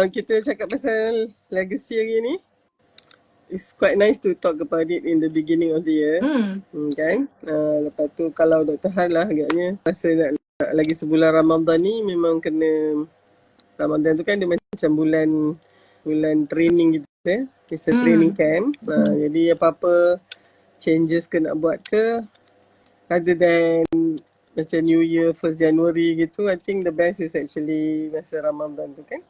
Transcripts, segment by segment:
kita cakap pasal legacy hari ni. It's quite nice to talk about it in the beginning of the year. Kan? Lepas tu kalau Dr. Har lah agaknya masa nak lagi sebulan Ramadan ni memang kena, Ramadan tu kan dia macam bulan training gitu ya. It's a training camp. Jadi apa-apa changes ke nak buat ke, rather than macam New Year 1st January gitu, I think the best is actually masa Ramadan tu kan.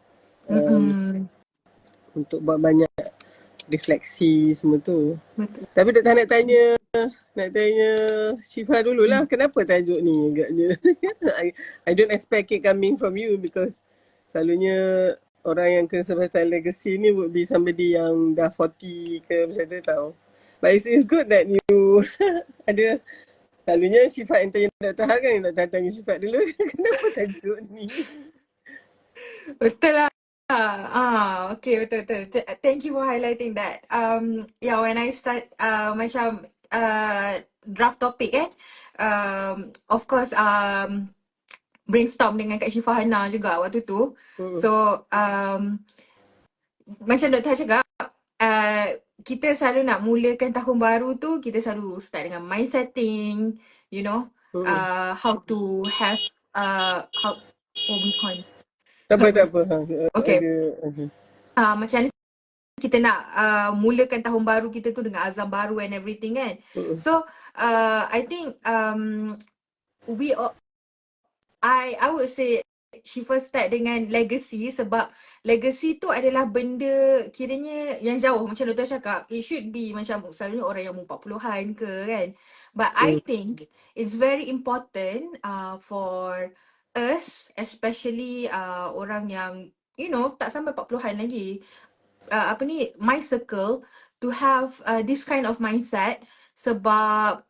Untuk buat banyak refleksi semua tu. Betul. Tapi Dr. nak tanya Syifa dululah, kenapa tajuk ni agaknya? I don't expect it coming from you because selalunya orang yang concern pasal legacy ni would be somebody yang dah 40 ke macam tu tau. But it's good that you ada, selalunya Syifa yang tanya Dr. Har kan, Dr. tanya Syifa dulu kenapa tajuk ni? Betul lah. Okay, betul. Thank you for highlighting that. Yeah, when I start macam draft topic kan, of course brainstorm dengan Kak Syifa Hana juga waktu tu. So macam Dr. cakap, kita selalu nak mulakan tahun baru tu, kita selalu start dengan mind setting, you know, how to have what we call. Tak apa. Okay. Macam ni kita nak mulakan tahun baru kita tu dengan azam baru and everything kan. So I think I would say she first start dengan legacy, sebab legacy tu adalah benda kiranya yang jauh. Macam Dr. cakap, it should be macam selalunya orang yang 40-an ke kan. But I think it's very important for us, especially orang yang you know tak sampai 40-an lagi, my circle, to have this kind of mindset. Sebab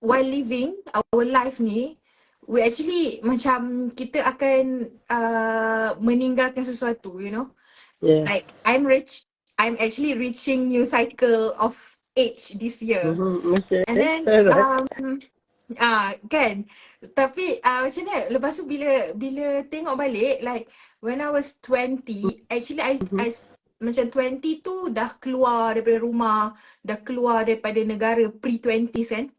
while living our life ni, we actually macam kita akan meninggalkan sesuatu, you know. Like I'm actually reaching new cycle of age this year. Okay. And then kan, tapi macam ni, lepas tu bila tengok balik, like when I was 20, actually I macam 20 tu dah keluar daripada rumah, dah keluar daripada negara pre-20s kan.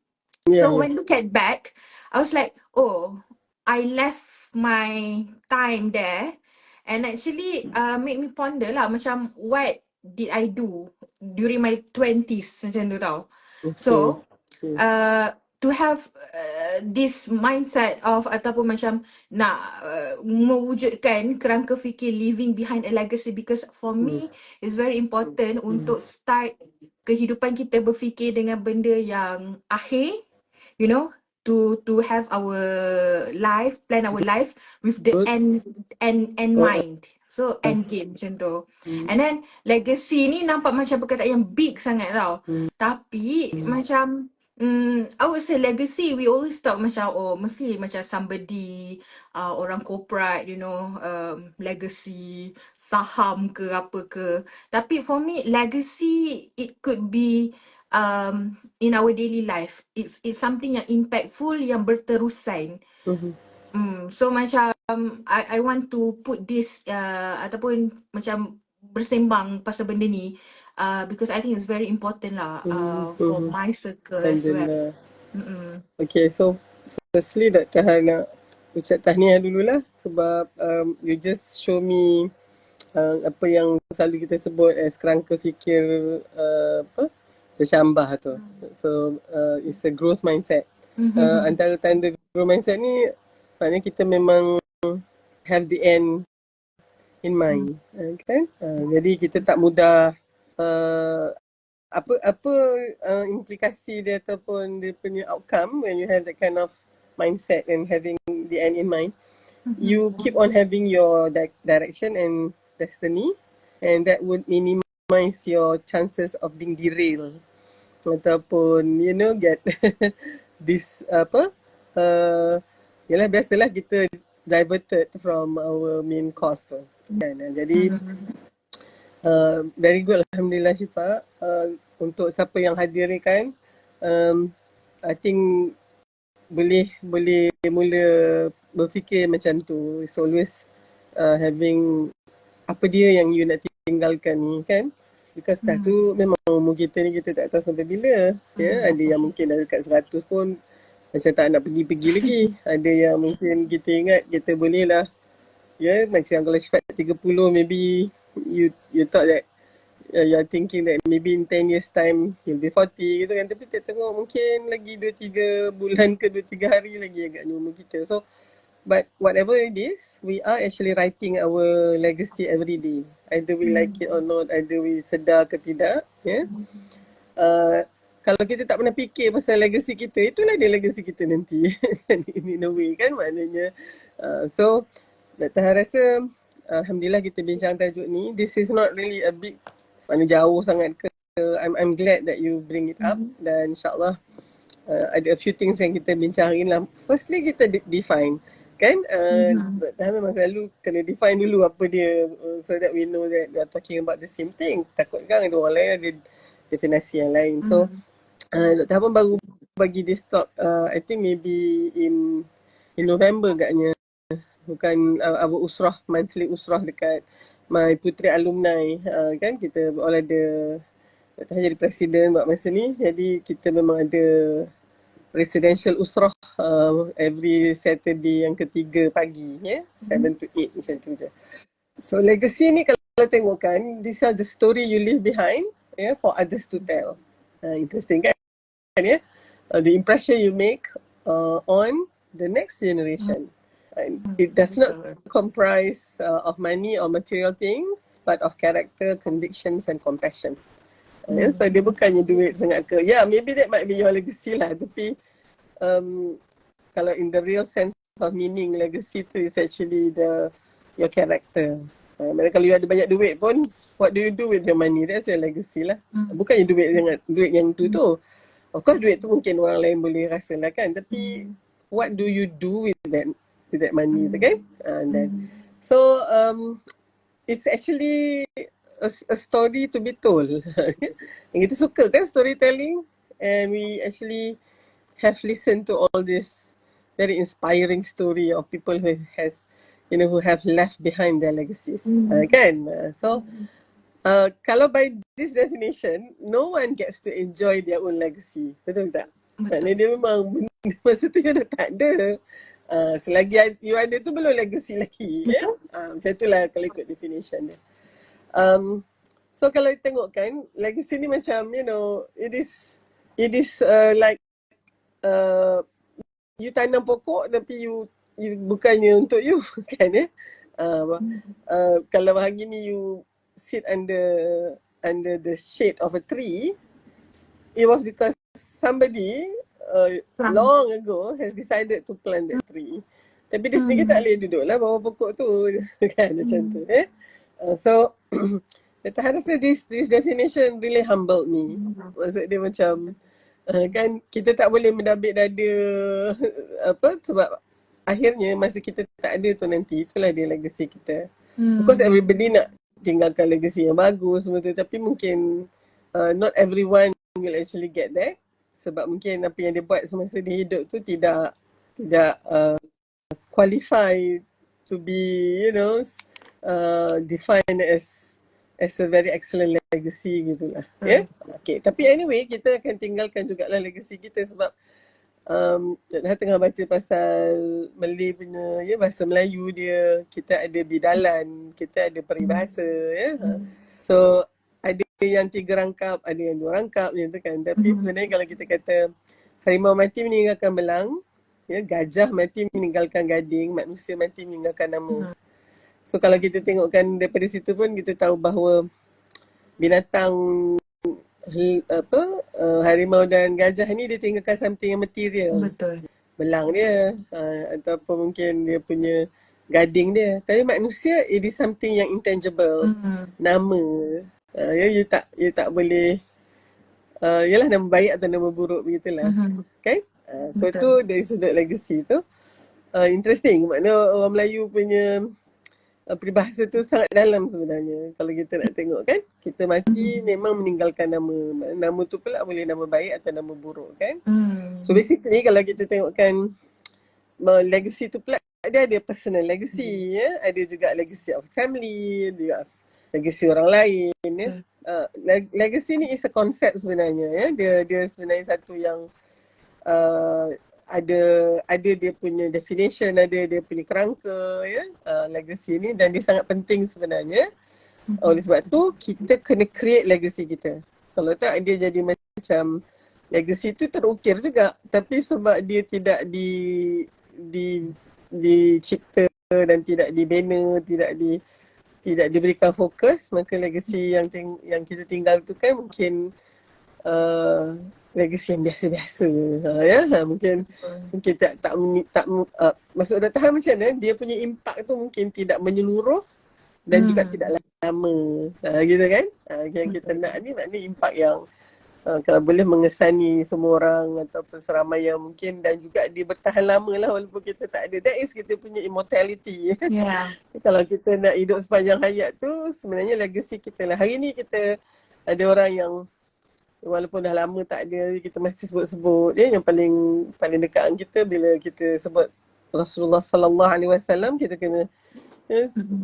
So when look at back, I was like, oh, I left my time there, and actually make me ponder lah macam what did I do during my 20s macam tu tau. So to have this mindset of ataupun macam nak mewujudkan kerangka fikir leaving behind a legacy, because for me it's very important untuk start kehidupan kita berfikir dengan benda yang akhir, you know, to have our life, plan our life with the end mind. So end game macam tu. And then legacy ni nampak macam perkataan yang big sangat tau. Tapi macam I would say legacy, we always talk macam mesti macam somebody orang corporate, you know, legacy saham ke apa ke. Tapi for me legacy, it could be in our daily life. It's something yang impactful, yang berterusan. So macam I want to put this ataupun macam bersembang pasal benda ni, because I think it's very important lah for my circle as well. Okay, so firstly Dr. Har nak ucap tahniah dululah, sebab you just show me apa yang selalu kita sebut as kerangka fikir bercambah tu. So it's a growth mindset. Antara tanda growth mindset ni maknanya kita memang have the end in mind, kan? Jadi kita tak mudah apa implikasi dia ataupun dia punya outcome when you have that kind of mindset and having the end in mind. You keep on having your direction and destiny, and that would minimize your chances of being derailed ataupun you know get this yalah, biasalah kita diverted from our main course tu kan. Jadi very good, alhamdulillah Syifa. Untuk siapa yang hadir ni kan, I think boleh mula berfikir macam tu. It's always having apa dia yang you nak tinggalkan ni kan. Because dah tu memang umur kita ni kita tak tahu sampai bila. Ya, ada yang mungkin dah dekat 100 pun macam tak nak pergi-pergi lagi. Ada yang mungkin kita ingat kita boleh lah. Ya, macam kalau sifat 30 maybe you thought that you're thinking that maybe in 10 years time you'll be 40 gitu kan. Tapi kita tengok mungkin lagi 2-3 bulan ke 2-3 hari lagi agaknya umur kita. So but whatever it is, we are actually writing our legacy every day. Either we like it or not, either we sedar ke tidak. Yeah? Kalau kita tak pernah fikir pasal legacy kita, itulah dia legacy kita nanti. In a way kan maknanya. So Dr. rasa Alhamdulillah kita bincang tajuk ni. This is not really a big, mana jauh sangat ke. I'm glad that you bring it up. Dan insyaAllah ada a few things yang kita bincangin lah. Firstly kita define. Kan? Memang selalu kena define dulu apa dia so that we know that we are talking about the same thing. Takut kan ada orang lain ada definisi yang lain. So Dr. Hamam baru bagi this talk I think maybe in November agaknya. Bukan our usrah, monthly usrah dekat my putri alumni kan kita all ada Dr. jadi presiden buat masa ni. Jadi kita memang ada presidential usrah every Saturday yang ketiga pagi 7 to 8 macam tu je. So legacy ni kalau tengok kan, these are the story you leave behind for others to tell. Interesting kan the impression you make on the next generation. It does not comprise of money or material things, but of character, convictions and compassion. So dia bukannya duit sangat ke. Yeah, maybe that might be your legacy lah. Tapi kalau in the real sense of meaning, legacy tu is actually your character. Kalau you ada banyak duit pun, what do you do with your money? That's your legacy lah. Bukannya duit yang tu. Of course duit tu mungkin orang lain boleh rasa lah kan. Tapi what do you do with that money tu kan? So it's actually a story to be told. Yang kita suka kan storytelling, and we actually have listened to all this very inspiring story of people who have left behind their legacies. Kan? So kalau by this definition, no one gets to enjoy their own legacy. Betul tak? Maknanya dia memang masa tu dia dah tak ada. Selagi you ada tu belum legacy lagi. Macam itulah kalau ikut definition dia. So kalau tengok kan, legacy ni macam it is like you tanam pokok tapi you bukannya untuk you kan kalau hari ni you sit under the shade of a tree, it was because somebody long ago has decided to plant that tree. Tapi dia sendiri tak boleh duduk lah bawah pokok tu kan macam tu so Dr. rasa this definition really humbled me. Maksud dia macam kan kita tak boleh mendabik dada sebab akhirnya masa kita tak ada tu nanti itulah dia legacy kita. Of course everybody nak tinggalkan legacy yang bagus semua tu, tapi mungkin not everyone will actually get that sebab mungkin apa yang dia buat semasa dia hidup tu tidak qualify to be defined as a very excellent legacy gitulah. Okay, tapi anyway kita akan tinggalkan jugalah legacy kita sebab saya tengah baca pasal Malay punya bahasa Melayu dia, kita ada bidalan, kita ada peribahasa so ada yang 3 rangkap, ada yang 2 rangkap macam tu kan. Tapi sebenarnya kalau kita kata harimau mati meninggalkan belang, gajah mati meninggalkan gading, manusia mati meninggalkan nama. So kalau kita tengokkan daripada situ pun kita tahu bahawa binatang harimau dan gajah ni dia tinggalkan something yang material. Betul. Belang dia ataupun mungkin dia punya gading dia. Tapi manusia it is something yang intangible. Nama. You tak boleh yalah nama baik atau nama buruk begitulah. Kan? So tu dari sudut legacy tu interesting. Maknanya orang Melayu punya peribahasa tu sangat dalam sebenarnya kalau kita nak tengok kan. Kita mati memang meninggalkan nama. Nama tu pula boleh nama baik atau nama buruk kan. So basically kalau kita tengokkan legacy tu pula dia ada personal legacy, ya. Ada juga legacy of family, juga legacy orang lain, ya. Legacy ni is a concept sebenarnya, ya. Dia sebenarnya satu yang ada dia punya definition, ada dia punya kerangka, ya. Legacy ni, dan dia sangat penting sebenarnya. Oleh sebab tu kita kena create legacy kita. Kalau tak dia jadi macam legacy tu terukir juga, tapi sebab dia tidak dicipta dan tidak dibina, tidak diberikan fokus, maka legacy yang kita tinggal tu kan mungkin legacy yang biasa-biasa, ya. Mungkin tak maksud Dr. macam mana, dia punya impact tu mungkin tidak menyeluruh dan juga tidak lama, gitu kan. Yang kita nak ni maknanya impact yang kalau boleh mengesani semua orang ataupun seramai yang mungkin, dan juga dia bertahan lama lah walaupun kita tak ada. That is kita punya immortality. Yeah. Kalau kita nak hidup sepanjang hayat tu, sebenarnya legacy kita lah. Hari ni kita ada orang yang walaupun dah lama tak ada, kita masih sebut-sebut. Yang paling dekat dengan kita bila kita sebut Rasulullah sallallahu alaihi wasallam, kita kena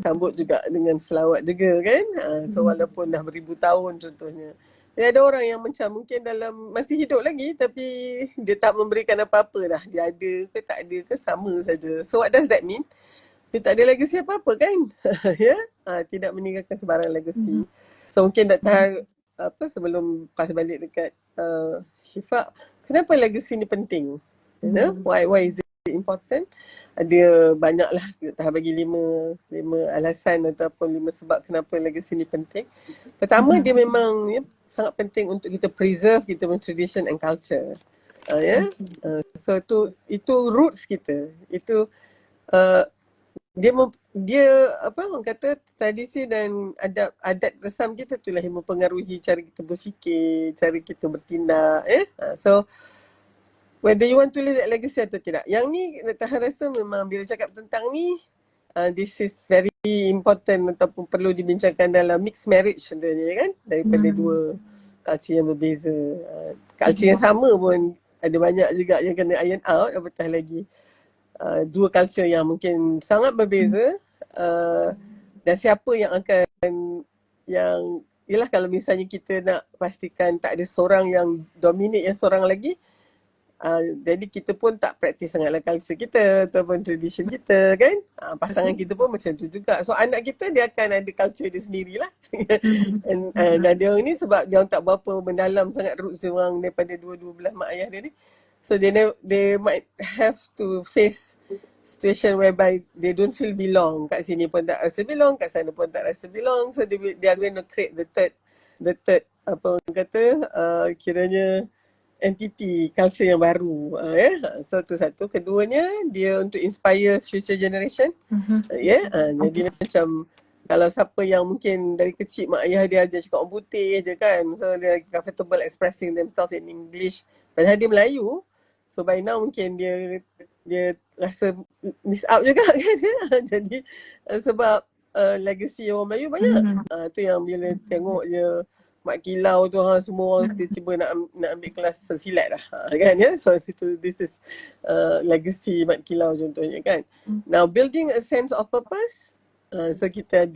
sambut juga dengan selawat juga kan. So walaupun dah beribu tahun contohnya, dia ada orang yang macam mungkin masih hidup lagi tapi dia tak memberikan apa-apa dah. Dia ada ke tak ada ke sama saja. So what does that mean? Dia tak ada legacy apa-apa kan. Ya, tidak meninggalkan sebarang legacy. So mungkin Dr. Sebelum pas balik dekat Syifa, kenapa legacy ni penting? You know, why is it important? Ada banyaklah, Dr. bagi lima alasan ataupun 5 sebab kenapa legacy ni penting. Pertama, dia memang sangat penting untuk kita preserve kita punya tradition and culture. So itu roots kita. Itu dia apa orang kata, tradisi dan adat resam kita itulah yang mempengaruhi cara kita berfikir, cara kita bertindak. So whether you want to leave that legacy atau tidak. Yang ni Dr. rasa memang bila cakap tentang ni, this is very important ataupun perlu dibincangkan dalam mixed marriage contohnya kan, daripada dua culture yang berbeza. Culture yang sama pun ada banyak juga yang kena iron out, apatah lagi dua culture yang mungkin sangat berbeza. Dan siapa yang akan yelah, kalau misalnya kita nak pastikan tak ada seorang yang dominate yang seorang lagi, jadi kita pun tak praktis sangatlah culture kita ataupun tradition kita kan. Pasangan kita pun macam tu juga. So anak kita dia akan ada culture dia sendirilah. Dan dia ni sebab dia tak berapa mendalam sangat roots dia orang daripada dua belah mak ayah dia ni. So they might have to face situation whereby they don't feel belong. Kat sini pun tak rasa belong, kat sana pun tak rasa belong. So they are going to create the third apa orang kata, kiranya entity culture yang baru. So tu satu. Keduanya, dia untuk inspire future generation. Jadi macam kalau siapa yang mungkin dari kecil mak ayah dia ajar cakap orang putih je kan, so dia comfortable expressing themselves in English padahal dia Melayu, so by now mungkin dia rasa miss out juga kan. Jadi sebab legacy orang Melayu banyak. Tu yang bila tengok je mak kilau tu, semua orang tiba-tiba nak ambil kelas silat dah kan, ya. So this is legacy mak kilau contohnya kan. Now building a sense of purpose, so kita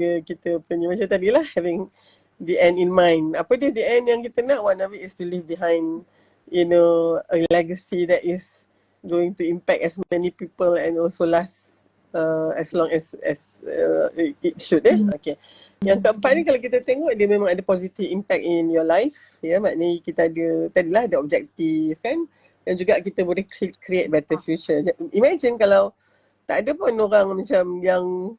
punya macam tadi lah, having the end in mind. Apa dia the end yang kita nak? One of it is to leave behind, you know, a legacy that is going to impact as many people and also last as long as it should. Okay. Yang keempat ni kalau kita tengok, dia memang ada positive impact in your life. Ya, maknanya kita ada objektif kan, dan juga kita boleh create better future. Imagine kalau tak ada pun orang macam yang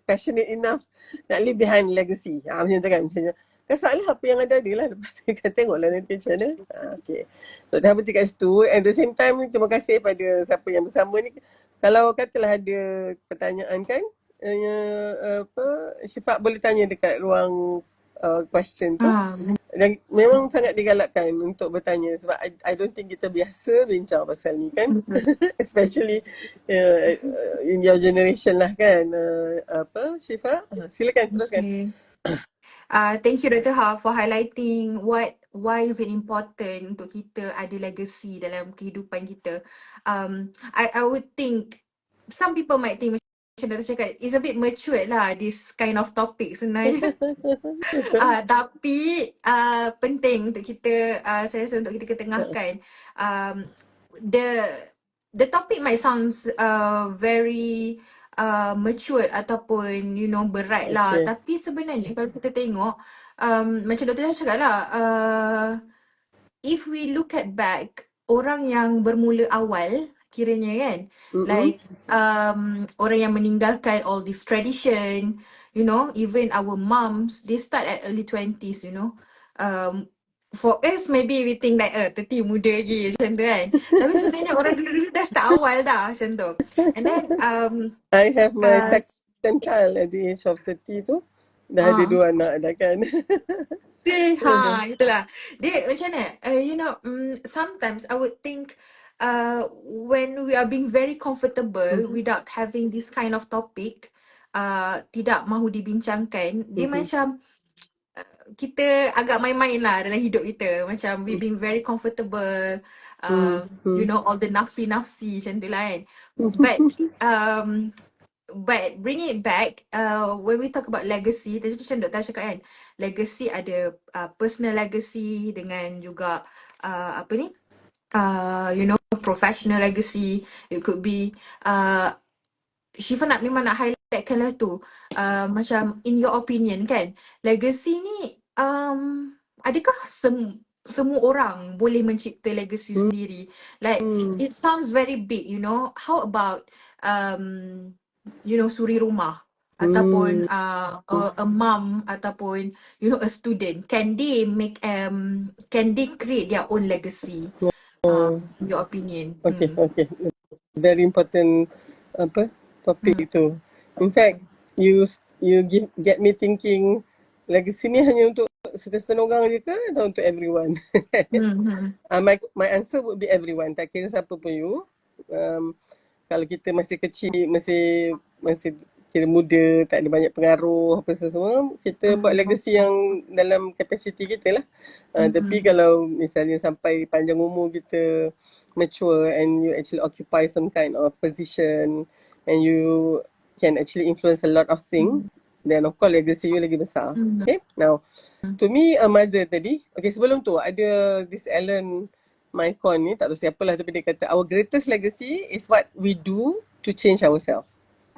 passionate enough nak leave behind legacy. Macam tu kan, macamnya salah apa yang ada lah. Lepas tu kita tengoklah nanti macam mana. Okay. So dah berhenti kat situ. At the same time, terima kasih pada siapa yang bersama ni. Kalau katalah ada pertanyaan kan, Syifa boleh tanya dekat ruang question tu. Dan memang sangat digalakkan untuk bertanya sebab I don't think kita biasa bincang pasal ni kan. Especially in your generation lah kan. Syifa? Silakan teruskan. Thank you Dr. For highlighting why is it important untuk kita ada legacy dalam kehidupan kita. I would think some people might think macam Datuk cakap, it's a bit matured lah this kind of topic sebenarnya. Tapi penting untuk kita, saya rasa untuk kita ketengahkan. The topic might sounds very matured ataupun berat lah. Tapi sebenarnya kalau kita tengok macam Dr. cakap lah, if we look at back, orang yang bermula awal kiranya kan, like orang yang meninggalkan all this tradition, even our moms, they start at early 20s, for us maybe we think like 30 muda lagi macam tu kan. Tapi sebenarnya orang dulu-dulu dah start awal dah macam tu. And then I have my second child at the age of 30 tu. Dah ada 2 anak dah kan. Itulah. Dia macam mana? Sometimes I would think when we are being very comfortable without having this kind of topic, tidak mahu dibincangkan, dia macam kita agak main-main lah dalam hidup kita. Macam we being very comfortable, all the nafsi-nafsi macam tu lah kan. But bringing it back, when we talk about legacy, tadi macam Dr. cakap kan, legacy ada personal legacy dengan juga professional legacy. It could be Syifa memang nak highlightkan lah tu, macam in your opinion kan, legacy ni adakah semua orang boleh mencipta legacy sendiri? Like it sounds very big, how about suri rumah ataupun a mom ataupun a student, can they create their own legacy? Your opinion. Okay. Very important topik itu. In fact, you get me thinking, legacy ni hanya untuk setengah orang je ke atau untuk everyone? My answer would be everyone. Tak kira siapa pun you. Kalau kita masih kecil, masih kira muda, tak ada banyak pengaruh apa semua, kita buat legacy yang dalam kapasiti kita lah. Tapi kalau misalnya sampai panjang umur kita mature and you actually occupy some kind of position and you can actually influence a lot of things, then of course legacy you lagi besar. Okay, now to me a mother tadi, okay, sebelum tu ada this Ellen Mycon ni, tak tahu siapa lah, tapi dia kata our greatest legacy is what we do to change ourselves.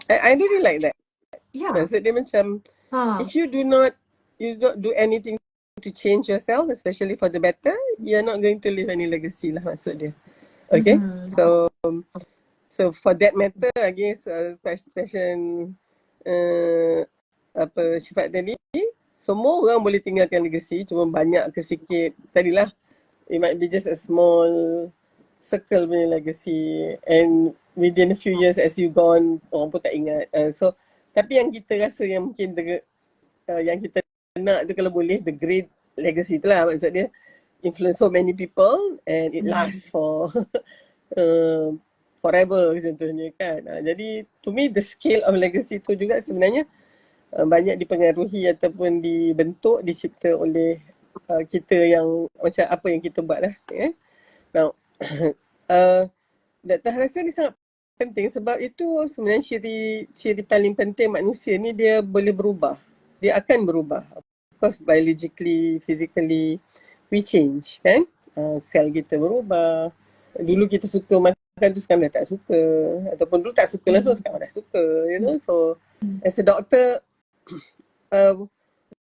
I really like that. Maksud dia macam if you don't do anything to change yourself, especially for the better, you're not going to leave any legacy lah, maksud dia. Okay, so for that matter, I guess question apa sifat tadi, semua orang boleh tinggalkan legacy, cuma banyak ke sikit tadilah, it might be just a small circle punya legacy, and within a few years as you gone, orang pun tak ingat. So tapi yang kita rasa yang mungkin yang kita nak tu, kalau boleh, the great legacy tu lah, maksud dia influence so many people and it lasts for forever contohnya kan. Jadi to me the scale of legacy tu juga sebenarnya banyak dipengaruhi ataupun dibentuk, dicipta oleh kita yang macam apa yang kita buat lah. Now Dr. rasa ni sangat penting sebab itu sebenarnya ciri paling penting manusia ni, dia boleh berubah. Dia akan berubah. Of course biologically, physically we change kan. Sel kita berubah. Dulu kita suka makan tu, sekarang dah tak suka. Ataupun dulu tak suka lah, so sekarang dah suka, So as a doctor,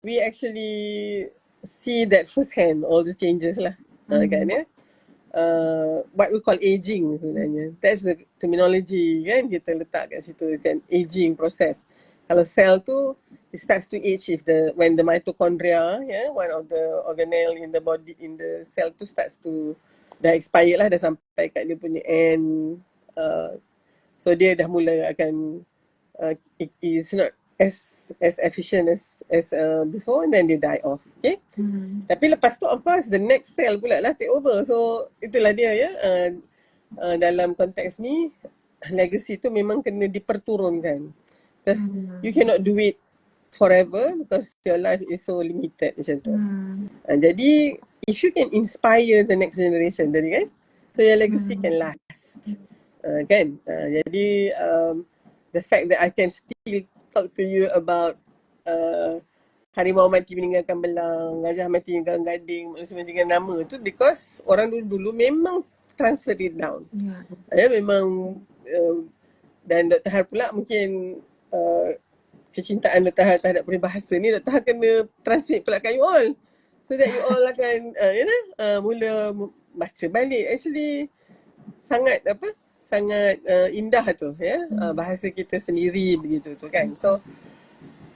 we actually see that first hand, all the changes lah. Kan ya. What we call aging sebenarnya. That's the terminology kan kita letak kat situ, is an aging process. Kalau sel tu, it starts to age when the mitochondria, one of the organelle in the body, in the cell tu starts to dah expired lah, dah sampai kat dia punya end. So dia dah mula akan it is not as efficient as before, and then they die off. Okay. Tapi lepas tu of course the next cell pula lah take over. So itulah dia dalam konteks ni legacy tu memang kena diperturunkan, because you cannot do it forever because your life is so limited macam tu. Jadi if you can inspire the next generation tadi kan, so your legacy can last. Kan? Jadi the fact that I can still talk to you about harimau mati meninggalkan belang, gajah mati meninggalkan gading, manusia mati meninggalkan nama tu because orang dulu memang transfer it down. Memang dan Dr. Har pula mungkin kecintaan Dr. Har terhadap peribahasa ni Dr. Har kena transmit pula kat you all so that you all akan mula baca balik. Actually sangat indah tu bahasa kita sendiri begitu tu kan. So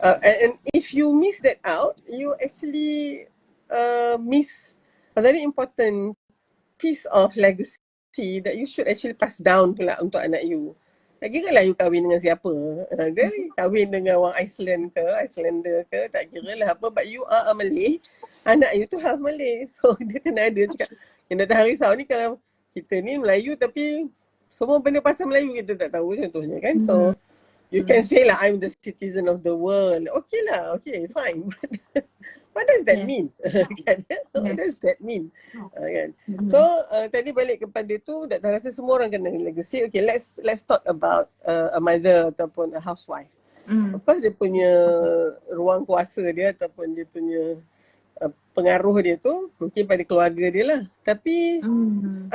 and if you miss that out, you actually miss a very important piece of legacy that you should actually pass down pula untuk anak you. Tak kira lah you kahwin dengan siapa. Dia kahwin dengan orang Iceland ke, Icelander ke, tak kira lah apa. But you are a Malay. Anak you tu half Malay. So dia kena ada cakap. Yang Dr. Halizah ni kalau kita ni Melayu tapi semua benda pasal Melayu kita tak tahu contohnya kan. So you can say lah I'm the citizen of the world. Okay lah, okay, fine. What does that mean? What does that mean? Kan? So tadi balik kepada tu, Dr. rasa semua orang kena legacy. Okay, let's talk about a mother ataupun a housewife. Of course dia punya ruang kuasa dia ataupun dia punya pengaruh dia tu mungkin pada keluarga dia lah. Tapi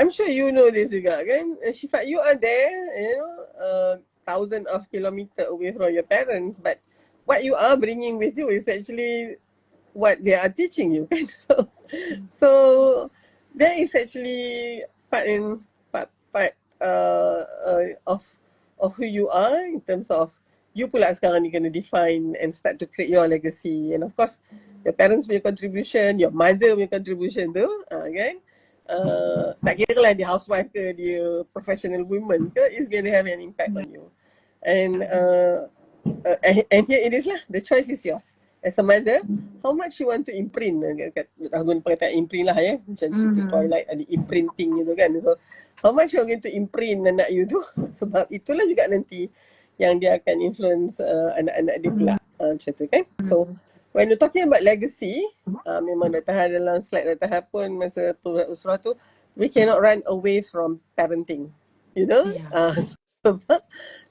I'm sure you know this juga kan. Syifa, you are there, you know, thousands of kilometers away from your parents, but what you are bringing with you is actually what they are teaching you kan. So that is actually part of who you are in terms of you pula sekarang ni kena define and start to create your legacy. And of course your parents punya contribution, your mother punya contribution tu kan, tak kira lah dia housewife ke dia professional woman ke, is going to have an impact on you. And here it is lah, the choice is yours. As a mother, how much you want to imprint, guna perkataan imprint lah ya, macam cerita Twilight ada imprinting gitu kan. So how much you are going to imprint anak you tu, sebab itulah juga nanti yang dia akan influence anak-anak dia pula, macam tu kan. So when you're talking about legacy, memang Dr. Har dalam slide Dr. Har pun masa usrah tu, we cannot run away from parenting, you know. Sebab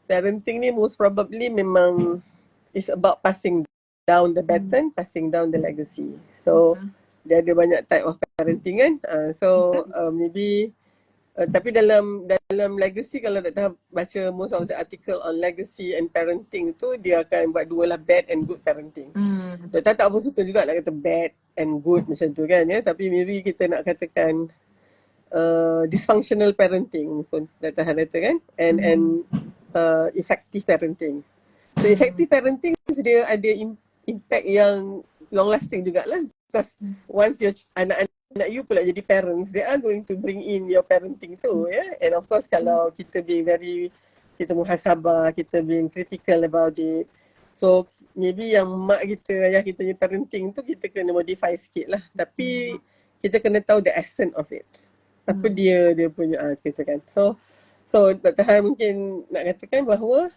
parenting ni most probably memang is about passing down the baton, passing down the legacy. So dia ada banyak type of parenting kan. So maybe tapi dalam legacy, kalau Dr. baca most of the article on legacy and parenting tu, dia akan buat dua lah, bad and good parenting. Dr. tak apa suka juga nak kata bad and good macam tu kan ya. Tapi maybe kita nak katakan dysfunctional parenting pun Dr. kata kan. And effective parenting. So effective parenting dia ada impact yang long lasting jugalah, because once your anak-anak you pula jadi parents, they are going to bring in your parenting too, yeah. And of course kalau kita kita muhasabah, kita being critical about it, so maybe yang mak kita, ayah kita punya parenting tu kita kena modify sikit lah, tapi kita kena tahu the essence of it, apa dia punya kita kan. So Dr. Har mungkin nak katakan bahawa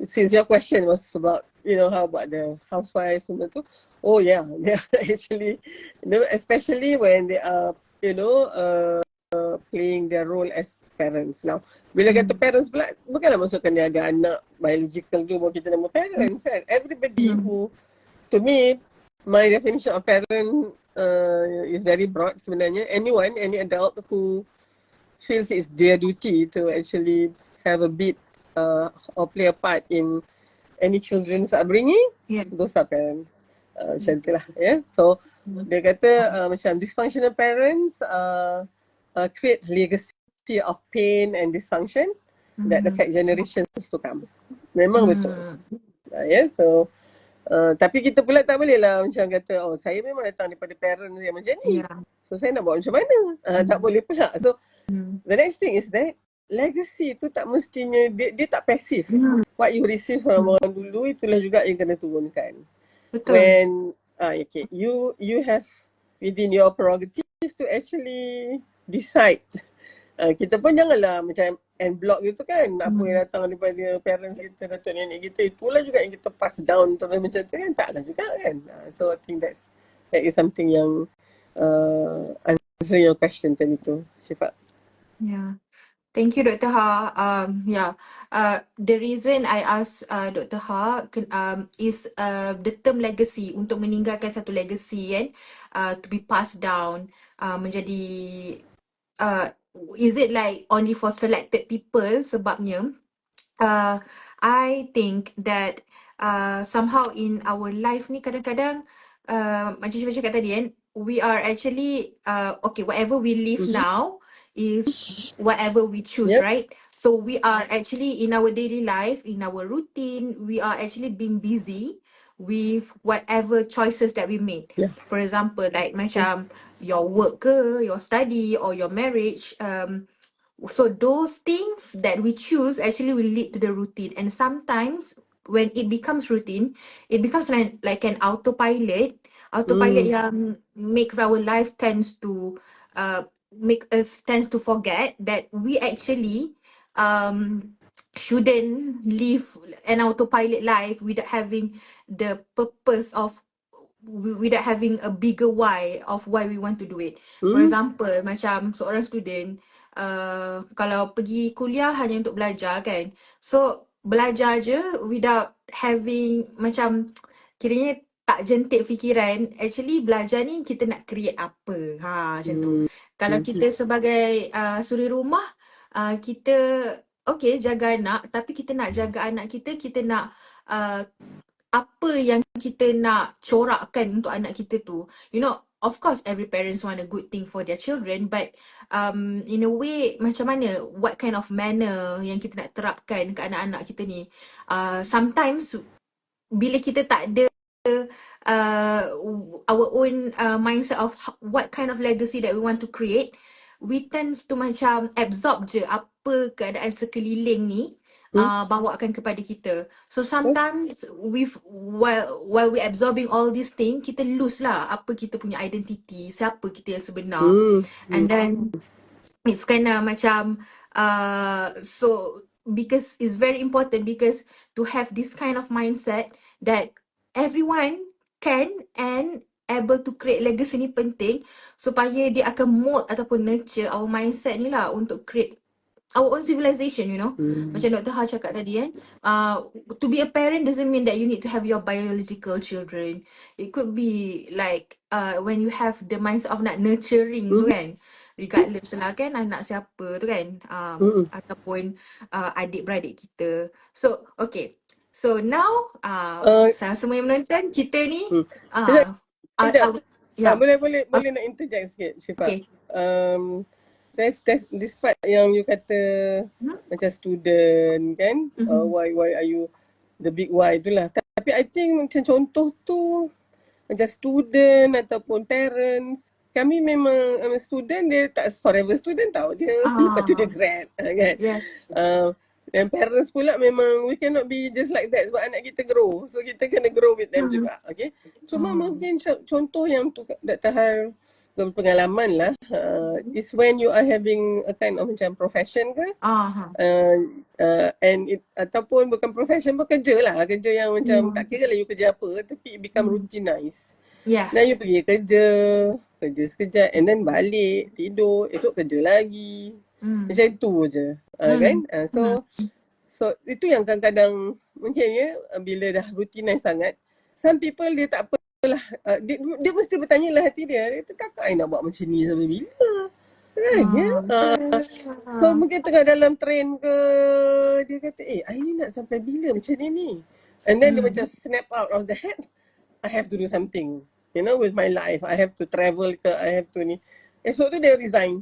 since your question was about, you know, how about the housewives semua tu, oh yeah, they are actually, you know, especially when they are, you know, playing their role as parents. Now, bila kata parents pula, bukanlah maksudkan dia ada anak biological tu baru kita nama parents kan. Everybody who, to me, my definition of parent is very broad sebenarnya. Anyone, any adult who feels it's their duty to actually have a bit or play a part in any children's upbringing, those are parents. Macam tu lah, yeah. So dia kata macam dysfunctional parents create legacy of pain and dysfunction that affect generations to come. Memang betul. Yeah, so tapi kita pula tak boleh lah macam kata, oh saya memang datang daripada parents yang macam ni, so saya nak buat macam mana. Tak boleh pula. So the next thing is that legacy tu tak mestinya dia tak pasif. What you receive from orang dulu, itulah juga yang kena turunkan. Betul. When okay, you have within your prerogative to actually decide. Kita pun janganlah macam en block gitu kan, apa yang datang daripada parents kita, datuk nenek kita, itulah juga yang kita pass down terus macam tu kan, taklah juga kan. So I think that is something yang answer your question tadi tu, Syifa. Yeah. Thank you, Dr. Ha. Yeah, the reason I ask Dr. Ha is the term legacy, untuk meninggalkan satu legacy kan, to be passed down, menjadi, uh, is it like only for selected people? Sebabnya uh, I think that somehow in our life ni kadang-kadang macam saya cakap tadi kan, we are actually okay, whatever we live now is whatever we choose, Yep. right? So we are actually in our daily life, in our routine, we are actually being busy with whatever choices that we made. Yeah. For example, like macam your work ke, your study or your marriage, so those things that we choose actually will lead to the routine, and sometimes when it becomes routine, it becomes like an autopilot yang makes our life make us tends to forget that we actually shouldn't live an autopilot life without having the purpose of, without having a bigger why of why we want to do it. For example, macam seorang student, kalau pergi kuliah hanya untuk belajar kan, so belajar je without having macam, kiranya tak jentik fikiran, actually belajar ni kita nak create apa, macam tu. Kalau kita sebagai suri rumah, kita okay jaga anak, tapi kita nak jaga anak kita nak apa yang kita nak corakkan untuk anak kita tu. You know, of course every parents want a good thing for their children, but in a way, macam mana, what kind of manner yang kita nak terapkan ke anak-anak kita ni. Sometimes bila kita tak ada our own mindset of what kind of legacy that we want to create, we tend to macam absorb je apa keadaan sekeliling ni bawakan kepada kita. So sometimes while we absorbing all these things, kita lose lah apa kita punya identity, siapa kita yang sebenar. And then it's kind of macam so because it's very important, because to have this kind of mindset that everyone can and able to create legacy ni penting, supaya dia akan mold ataupun nurture our mindset ni lah untuk create our own civilization, you know. Macam Dr. Ha cakap tadi kan, to be a parent doesn't mean that you need to have your biological children. It could be like when you have the mindset of nak nurturing tu kan, regardless lah kan anak siapa tu kan, ataupun adik-beradik kita. So okay, so now semua yang menonton kita ni boleh nak interject sikit, Syifa. Okay. That's this part yang you kata macam student kan, why are you, the big why tu lah. Tapi I think macam contoh tu macam student ataupun parents, kami memang student, dia tak forever student tau, dia lepas tu dia grad kan. Yes. Dan parents pula memang we cannot be just like that sebab anak kita grow, so kita kena grow with them juga. Okay, cuma mungkin contoh yang tu Dr. Har berpengalaman lah, is when you are having a kind of macam profession ke, and it, ataupun bukan profession pun, kerja lah, kerja yang macam tak kira lah you kerja apa, tapi it become routinized. Dan you pergi kerja sekejap and then balik, tidur, esok kerja lagi, macam tu je, kan. So itu yang kadang-kadang mungkin bila dah routinized sangat, some people dia tak apa lah, dia mesti bertanya lah hati dia, kakak I nak buat macam ni sampai bila kan. So mungkin tengah dalam trend ke, dia kata I ni nak sampai bila macam ni, and then dia macam snap out of the head, I have to do something, you know, with my life, I have to travel ke, I have to ni. Esok tu dia resign,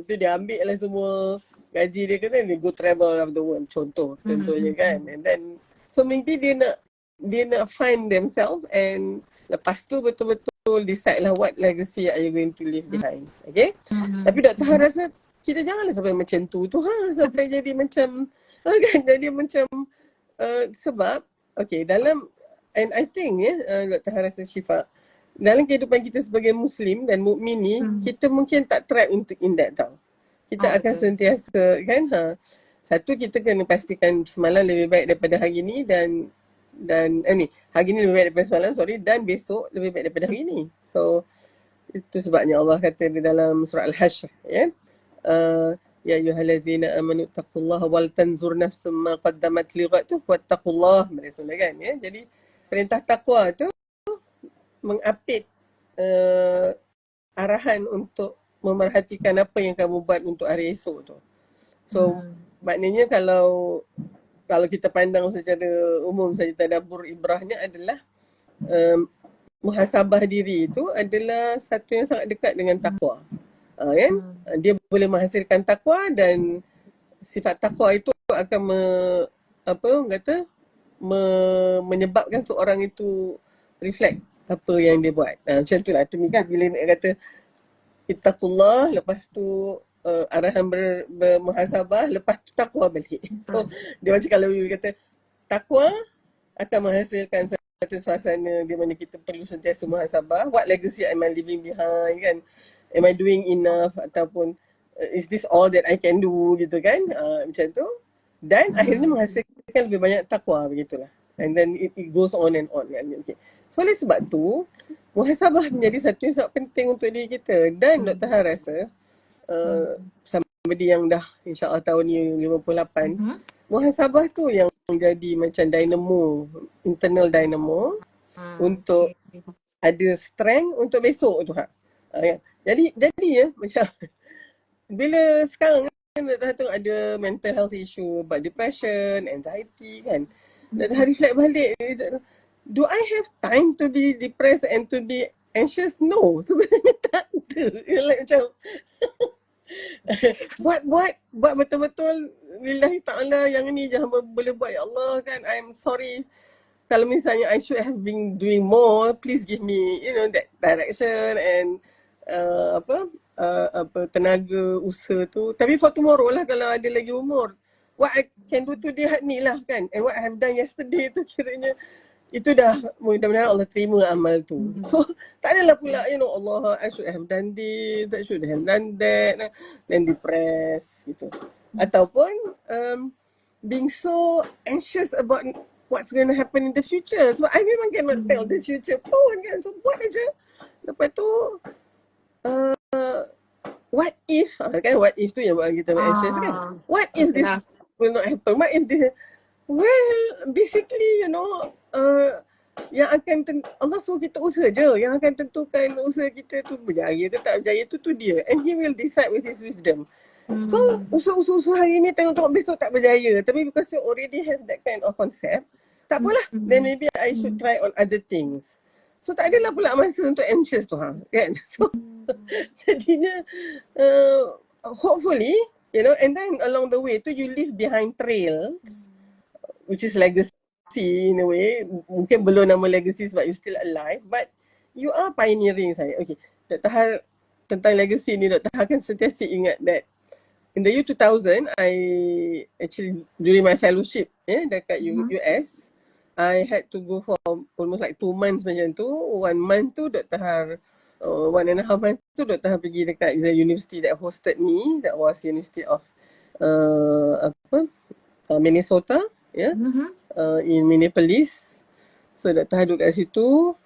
tu dia ambil lah semua gaji dia, kata dia go travel of the world, contohnya kan. And then so maybe dia nak find themselves, and lepas tu betul-betul decide lah what legacy are you going to leave behind. Okay. Tapi Dr. Har rasa kita janganlah sampai macam tu sampai jadi macam kan, jadi macam sebab okay, dalam, and I think Dr. Har rasa, Syifa, dalam kehidupan kita sebagai Muslim dan mukmin ni, kita mungkin tak trap in that tau. Kita akan sentiasa kan, satu, kita kena pastikan semalam lebih baik daripada hari ni, dan hari ni lebih baik daripada semalam, dan besok lebih baik daripada hari ni. So itu sebabnya Allah kata di dalam surah Al-Hashr, ya ayyuhallazina amanu taqullaha wal tanzur nafsum ma qaddamat lighad tu wattaqullah maksudnya kan ya. Jadi perintah takwa tu mengapit arahan untuk memerhatikan apa yang kamu buat untuk hari esok tu. So maknanya kalau kita pandang secara umum saja, tadabbur ibrahnya adalah muhasabah diri itu adalah satu yang sangat dekat dengan takwa. Kan? Dia boleh menghasilkan takwa dan sifat takwa itu akan menyebabkan seorang itu reflect apa yang dia buat. Macam tu lah. Tu kan bila nak kata ittaqullah, lepas tu arahan bermuhasabah, lepas tu takwa balik. So dia macam kalau dia kata takwa akan menghasilkan satu suasana di mana kita perlu sentiasa muhasabah. What legacy am I leaving behind kan? Am I doing enough? Ataupun is this all that I can do gitu kan? Macam tu. Dan akhirnya menghasilkan lebih banyak takwa begitulah. And then it goes on and on kan. Okay. So oleh sebab tu muhasabah menjadi satu yang sangat penting untuk diri kita. Dan Dr. Har rasa somebody yang dah insyaAllah tahun ni 58, muhasabah tu yang jadi macam dynamo, internal dynamo untuk ada strength untuk besok tu. Jadi ya macam bila sekarang kan Dr. Har tu ada mental health issue, about depression, anxiety kan. Dr. Har reflect balik, do I have time to be depressed and to be anxious? No, sebenarnya tak ada. Like macam buat betul-betul lillahi ta'ala yang ni je hamba boleh buat ya Allah kan. I'm sorry kalau misalnya I should have been doing more, please give me that direction and tenaga usaha tu. Tapi for tomorrow lah kalau ada lagi umur, what I can do today ni lah kan. And what I have done yesterday tu kiranya itu dah mudah-mudahan Allah terima amal tu. So tak adalah pula Allah, I should have done this, I should have done that, then depressed gitu. Ataupun being so anxious about what's going to happen in the future. So I memang cannot tell the future pun kan. So buat aja. Lepas tu what if kan, what if tu yang buat kita anxious kan. What if this will not happen? What if this? Well, basically yang akan Allah suruh kita usaha je. Yang akan tentukan usaha kita tu berjaya ke tak berjaya tu dia. And he will decide with his wisdom. So usaha hari ni tengok besok tak berjaya. Tapi because you already have that kind of concept, tak apalah. Then maybe I should try on other things. So tak adalah pula masa untuk anxious tu kan. So jadinya hopefully and then along the way tu you leave behind trails which is legacy in a way. Mungkin belum nama legacy sebab you still alive, but you are pioneering saya. Okay, Dr. Har tentang legacy ni, Dr. Har kan sentiasa ingat that in the year 2000, I actually during my fellowship dekat US, I had to go for almost like 2 months macam tu. 1 month tu Dr. Har 1.5 months tu Dr. Har pergi dekat the university that hosted me, that was University of Minnesota, in Minneapolis. So Dr. Har duduk kat situ.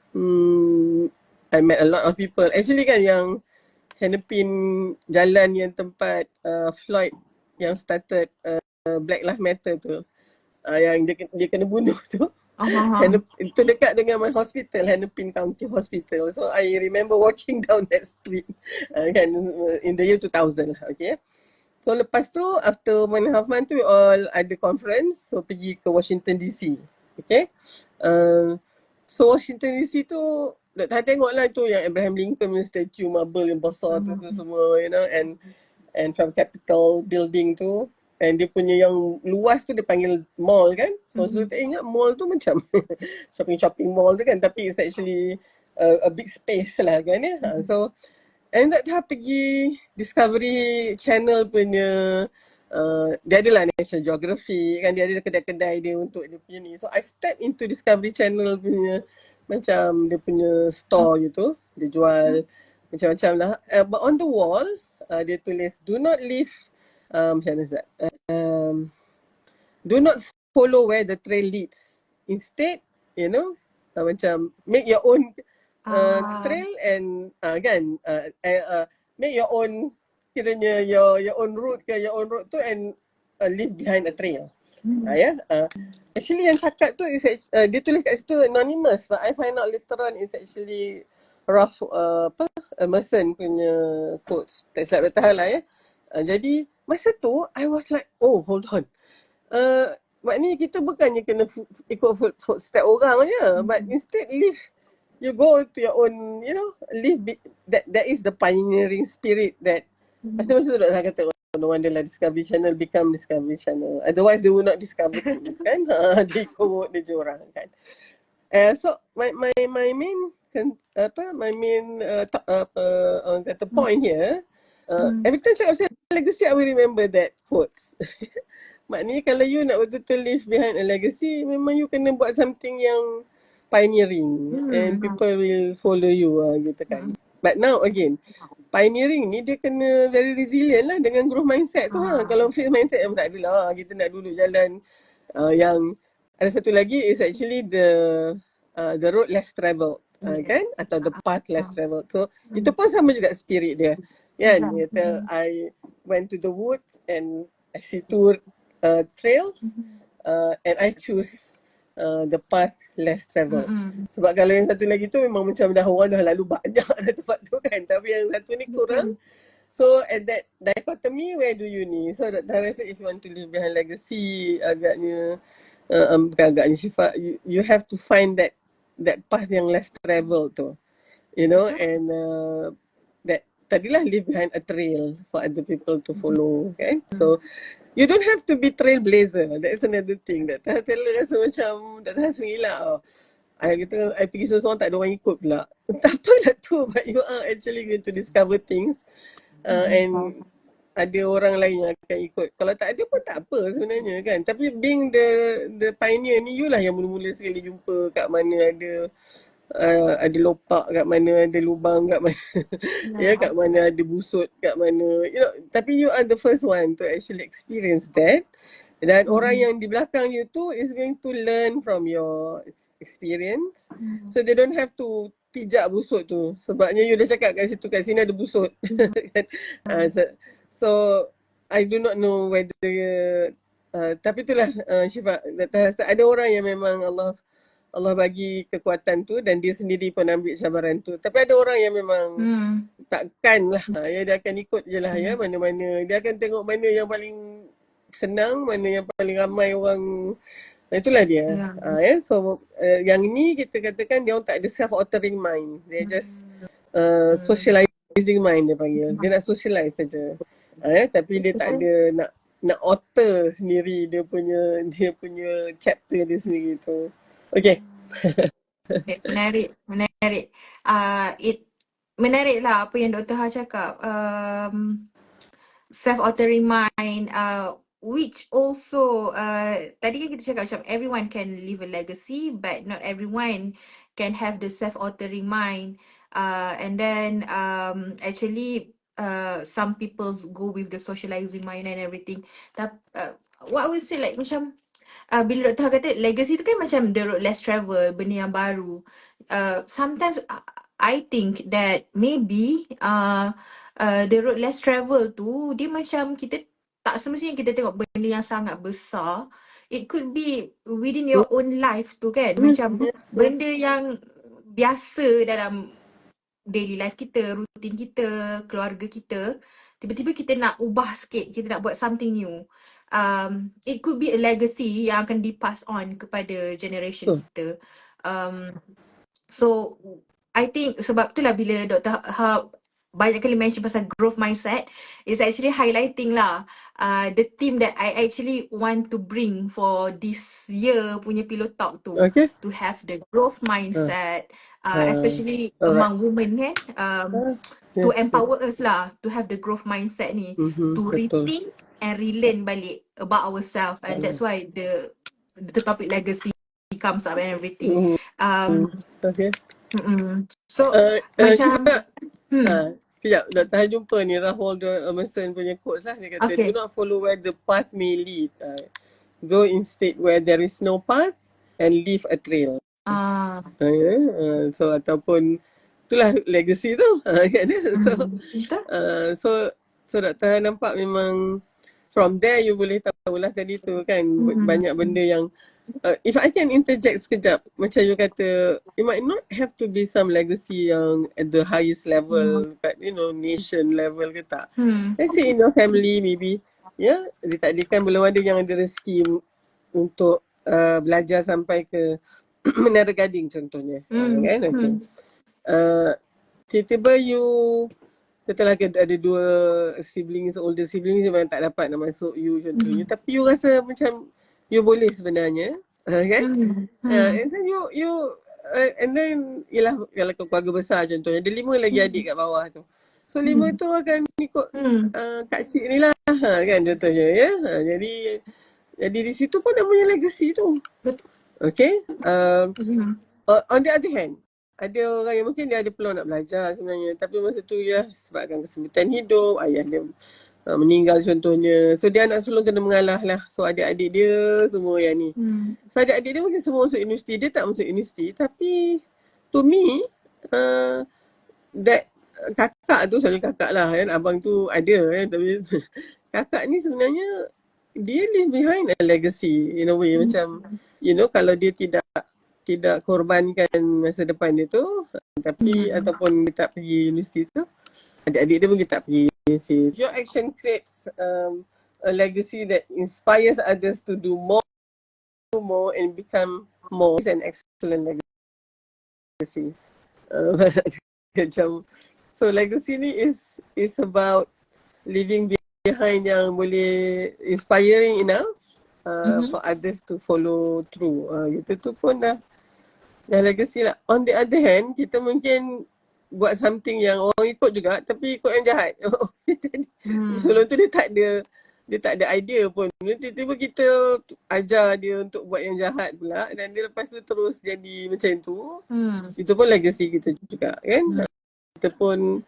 I met a lot of people. Actually kan yang Hennepin jalan yang tempat Floyd yang started Black Lives Matter tu, yang dia kena bunuh tu. Itu dekat dengan my hospital, Hennepin County Hospital. So I remember walking down that street kan in the year 2000 lah. Okay. So lepas tu after 1.5 month tu we all ada conference, so pergi ke Washington DC. Okay. So Washington DC tu Dr. tengok lah tu yang Abraham Lincoln punya statue marble yang besar tu semua and from Capitol building tu, and dia punya yang luas tu dia panggil mall kan. So saya tak ingat mall tu macam shopping mall tu kan, tapi it's actually a big space lah kan ya. So and Dr. pergi Discovery Channel punya dia adalah National Geography kan, dia ada kedai-kedai dia untuk dia punya ni. So I step into Discovery Channel punya macam dia punya store gitu, dia jual macam-macam lah. But on the wall dia tulis do not leave macam mana Zat? Do not follow where the trail leads. Instead, macam make your own trail and kan make your own kiranya your own route ke, your own road tu, and leave behind a trail. Actually yang cakap tu is dia tulis kat situ anonymous, but I find out later on is actually Ralph Emerson punya quotes. Tak silap Dr. Hala jadi masa tu I was like, oh hold on, maknanya kita bukannya kena ikut footstep orang je, but instead you go to your own, that is the pioneering spirit that masa tu Dr. Hala kata, no wonder lah Discovery Channel become Discovery Channel. Otherwise they would not discover things kan. Dia ikut dia je orang kan. So my main point here, every time cakap pasal legacy I will remember that quotes. Maknanya kalau you nak betul-betul leave behind a legacy, memang you kena buat something yang pioneering and people will follow you gitu kan. But now again, pioneering ni dia kena very resilient lah dengan growth mindset tu Kalau fixed mindset tak adalah, kita nak duduk jalan yang ada satu lagi is actually the road less travelled kan, atau the path less travelled. So itu pun sama juga spirit dia kan. Dia kata I went to the woods and I see two trails and I choose the path less travelled. Sebab kalau yang satu lagi tu memang macam dah lalu banyak dah tempat tu kan, tapi yang satu ni kurang. So at that dichotomy, where do you ni? So Dr. Hala said if you want to leave behind legacy, agaknya bukan agaknya Syifa, you have to find that path yang less travelled tu, and that tadilah leave behind a trail for other people to follow kan. So you don't have to be trailblazer. That's another thing. Dr. Hala rasa macam Dr. Hala sendirilah. I pergi seorang-seorang tak ada orang ikut pula. Tak apalah tu, but you are actually going to discover things and ada orang lain yang akan ikut. Kalau tak ada pun tak apa sebenarnya kan. Tapi being the pioneer ni, you lah yang mula-mula sekali jumpa kat mana ada lopak, kat mana ada lubang, kat mana kat mana ada busut, kat mana tapi you are the first one to actually experience that. Dan orang yang di belakang you tu is going to learn from your experience. So they don't have to pijak busut tu. Sebabnya you dah cakap kat situ, kat sini ada busut. So I do not know whether tapi itulah Syifa, ada orang yang memang Allah bagi kekuatan tu dan dia sendiri pun ambil cabaran tu. Tapi ada orang yang memang takkan lah. Dia akan ikut je lah mana-mana. Dia akan tengok mana yang paling senang, mana yang paling ramai orang. Itulah dia. So yang ni kita katakan dia orang tak ada self-altering mind. They just socializing mind dia panggil. Dia nak socialize saja. Tapi dia tak ada nak alter sendiri dia punya chapter dia sendiri tu. Okay. Menarik. Menarik lah apa yang Dr. Ha cakap. Self-altering mind, which also tadi kan kita cakap macam everyone can leave a legacy, but not everyone can have the self-altering mind. And then actually some people go with the socializing mind and everything. What I would say, like macam bila Dr. Ha kata legacy tu kan macam the road less travel, benda yang baru. Sometimes I think that maybe the road less travel tu dia macam kita tak semestinya kita tengok benda yang sangat besar. It could be within your own life tu kan. Macam benda yang biasa dalam daily life kita, rutin kita, keluarga kita, tiba-tiba kita nak ubah sikit, kita nak buat something new. It could be a legacy yang akan di-pass on kepada generation kita. So I think sebab itulah bila Dr. Ha banyak kali mention pasal growth mindset, is actually highlighting lah the theme that I actually want to bring for this year punya pillow talk tu. To have the growth mindset, especially among women kan, to empower us lah, to have the growth mindset ni, to rethink and relearn balik about ourselves, and that's why the topic legacy comes up and everything. So macam Sekejap, Dr. Han jumpa ni Ralph Emerson punya quotes lah. Dia kata, do not follow where the path may lead. Go instead where there is no path and leave a trail. So ataupun itulah legacy tu. So So Dr. nampak memang from there you boleh tahulah tadi tu kan, banyak benda yang if I can interject sekejap, macam you kata, it might not have to be some legacy yang at the highest level, kat nation level ke tak. Let's say in your family maybe, ditakdirkan belum ada yang ada rezeki untuk belajar sampai ke Menara Gading contohnya, kan? Okay. Tiba-tiba you katalah ada dua siblings, older siblings yang tak dapat nak masuk you contohnya, tapi you rasa macam you boleh sebenarnya, kan? And then you and then ialah kalau keluarga besar contohnya, ada 5 lagi adik kat bawah tu. So 5 tu akan ikut kak cik ni lah, kan contohnya, ya. Jadi di situ pun namanya legacy tu. Okay. On the other hand, ada orang yang mungkin dia ada peluang nak belajar sebenarnya, tapi masa tu sebabkan kesempitan hidup, ayah dia meninggal contohnya. So dia anak sulung kena mengalah lah. So adik-adik dia semua yang ni. So adik-adik dia mungkin semua masuk universiti. Dia tak masuk universiti. Tapi to me, that kakak tu, selalu kakak lah kan. Abang tu ada kan. Tapi kakak ni sebenarnya dia leave behind a legacy in a way. Macam kalau dia tidak korbankan masa depan dia tu, tapi ataupun dia tak pergi universiti tu, adik-adik dia pun tak pergi universiti. Your action creates a legacy that inspires others to do more and become more. It's an excellent legacy. So legacy ni is about leaving behind yang boleh inspiring enough for others to follow through. Itu tu pun dah legacy lah. On the other hand, kita mungkin buat something yang orang ikut juga, tapi ikut yang jahat. Sebelum tu dia tak ada idea pun. Tiba-tiba kita ajar dia untuk buat yang jahat pula, dan dia lepas tu terus jadi macam tu. Itu pun legacy kita juga, kan? Kita pun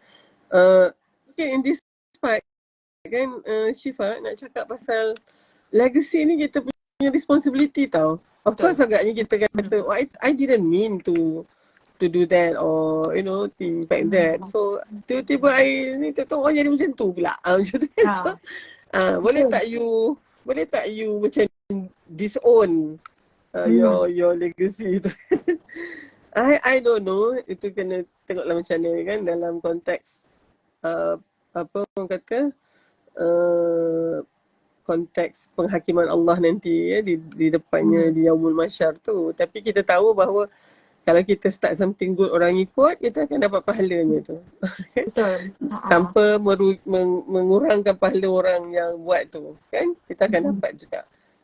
okay, in this part kan, Syifa nak cakap pasal legacy ni kita punya responsibility tau. Of course agaknya kita kata, oh, I didn't mean to do that or think like that. So tiba-tiba I ni tahu orang jadi macam tu pula. Macam tu. Boleh tak you macam disown your legacy tu. I don't know, itu kena tengoklah macam mana kan dalam konteks apa orang kata konteks penghakiman Allah nanti di depannya di Yaumul Mahsyar tu. Tapi kita tahu bahawa kalau kita start something good, orang ikut, kita akan dapat pahalanya tu. Betul. Tanpa mengurangkan pahala orang yang buat tu, kan? Kita akan dapat juga.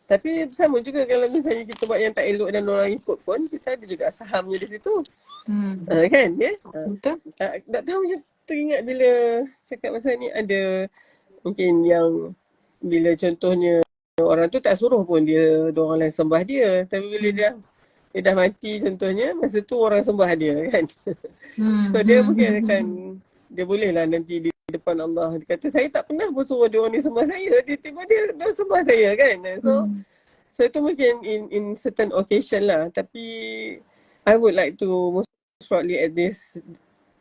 Tapi sama juga kalau misalnya kita buat yang tak elok dan orang ikut pun, kita ada juga sahamnya di situ. Kan? Ya? Betul. Tak tahu macam teringat bila cakap pasal ni, ada mungkin yang bila contohnya orang tu tak suruh pun dia orang lain sembah dia, tapi bila dia dah mati contohnya, masa tu orang sembah dia, kan? So dia mungkin akan, dia boleh lah nanti di depan Allah, dia kata saya tak pernah pun suruh dia orang ni sembah saya, tiba-tiba dia sembah saya, kan? So itu mungkin in certain occasion lah. Tapi I would like to most probably at this,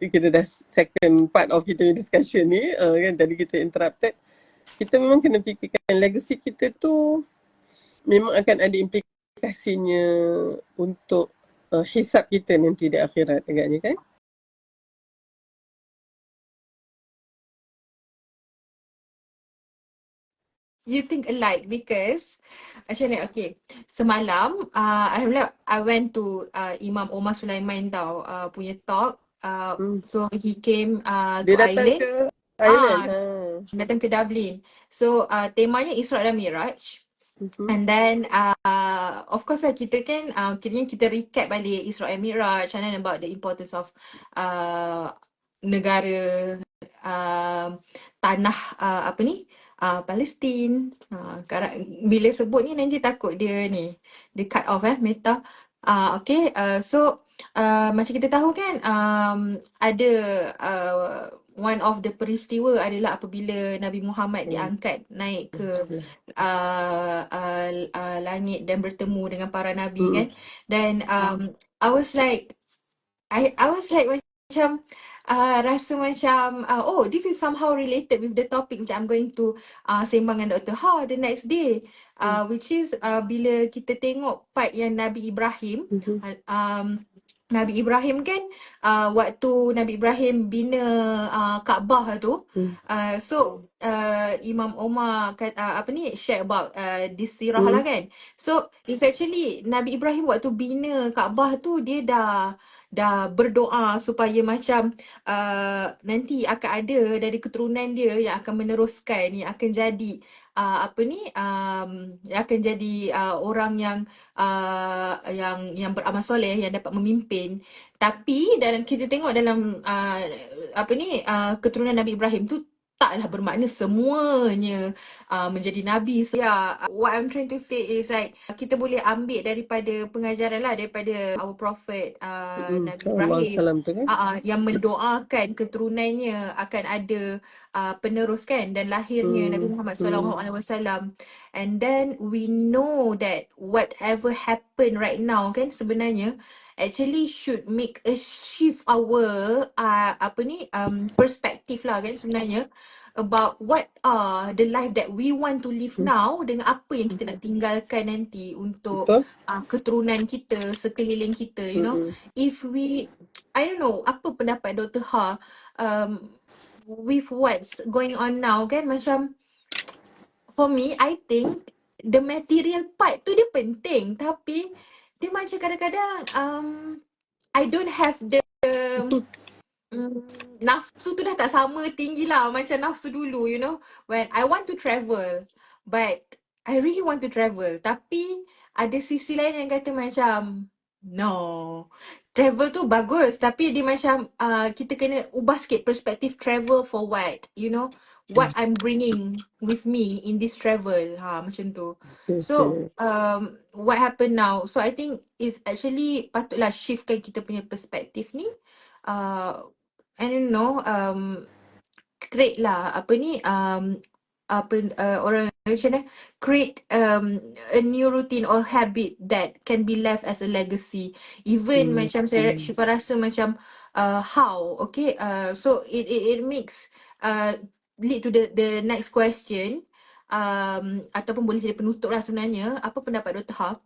kita dah second part of kita discussion ni, kan tadi kita interrupted. Kita memang kena fikirkan legacy kita tu memang akan ada implikasinya untuk hisab kita nanti di akhirat agaknya, kan? You think alike because macam ni, okay. Semalam I went to Imam Omar Sulaiman tau, punya talk. So he came to Ireland. Datang ke Dublin. So temanya Isra dan Miraj. And then of course lah, kita kan kiranya kita recap balik Isra and Miraj, and then about the importance of negara, tanah apa ni, Palestin. Bila sebut ni nanti takut dia cut off Meta. Okay, so macam kita tahu kan, ada one of the peristiwa adalah apabila Nabi Muhammad diangkat naik ke langit dan bertemu dengan para nabi, kan. Dan I was like macam rasa macam oh, this is somehow related with the topics that I'm going to sembang dengan Dr. Ha the next day, which is bila kita tengok part yang Nabi Ibrahim, Nabi Ibrahim kan, waktu Nabi Ibrahim bina Kaabah tu, so Imam Omar share about this sirah lah kan. So it's actually Nabi Ibrahim waktu bina Kaabah tu, dia dah berdoa supaya macam nanti akan ada dari keturunan dia yang akan meneruskan, yang akan jadi yang akan jadi orang yang beramal soleh, yang dapat memimpin. Tapi dalam kita tengok dalam keturunan Nabi Ibrahim tu taklah bermakna semuanya menjadi nabi. So what I'm trying to say is like kita boleh ambil daripada pengajaran lah daripada our prophet Nabi Ibrahim yang mendoakan keturunannya akan ada penerus kan, dan lahirnya Nabi Muhammad SAW. And then we know that whatever happen right now kan, sebenarnya actually should make a shift our perspective lah kan sebenarnya, about what are the life that we want to live now dengan apa yang kita nak tinggalkan nanti untuk keturunan kita, sekeliling kita, you know. If we, I don't know, apa pendapat Dr. Ha with what's going on now kan, macam for me, I think the material part tu dia penting, tapi dia macam kadang-kadang I don't have the nafsu tu dah tak sama tinggi lah macam nafsu dulu, you know. When I want to travel, but I really want to travel, tapi ada sisi lain yang kata macam no, travel tu bagus, tapi dia macam kita kena ubah sikit perspektif travel for what, you know, what I'm bringing with me in this travel, macam tu. So what happened now, so I think is actually patutlah shiftkan kita punya perspektif ni, I don't know, create lah orang Malaysia create a new routine or habit that can be left as a legacy. Even macam Syifa rasa macam how, okay, so it makes lead to the next question, ataupun boleh jadi penutup lah sebenarnya. Apa pendapat Dr. Ha?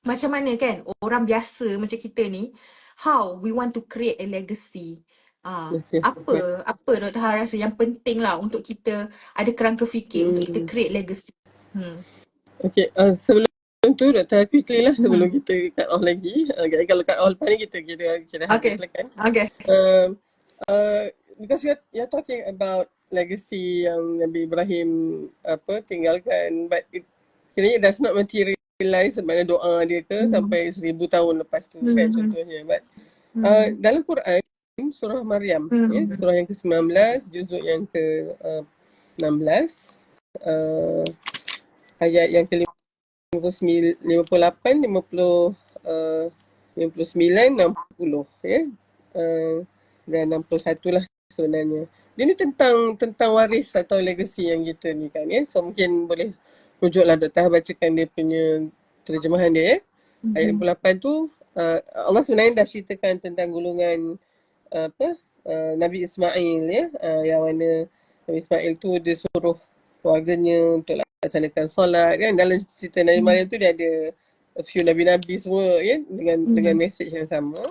Macam mana kan orang biasa macam kita ni, how we want to create a legacy? Apa Dr. Ha rasa yang penting lah untuk kita ada kerangka fikir untuk kita create legacy? Okay, sebelum tu Dr. quickly lah sebelum kita cut off lagi. Kalau cut off lepas ni kita kira habis lah kan. Okay. Because you're talking about legacy yang Nabi Ibrahim tinggalkan, but kiranya it does not materialize makna doa dia ke sampai 1000 tahun lepas tu kan contohnya. But dalam Quran surah Maryam, surah yang ke-19, juzuk yang ke-16, ayat yang ke-58, 59, 60 dan 61 lah sebenarnya. Dia ni tentang waris atau legacy yang kita ni kan ya. So mungkin boleh rujuklah Dr. bacakan dia punya terjemahan dia. Ayat 58 tu Allah sebenarnya dah ceritakan tentang golongan Nabi Ismail ya, yang mana Nabi Ismail tu dia suruh keluarganya untuk laksanakan solat kan. Dalam cerita Nabi Maryam tu dia ada a few nabi-nabi semua ya, dengan message yang sama.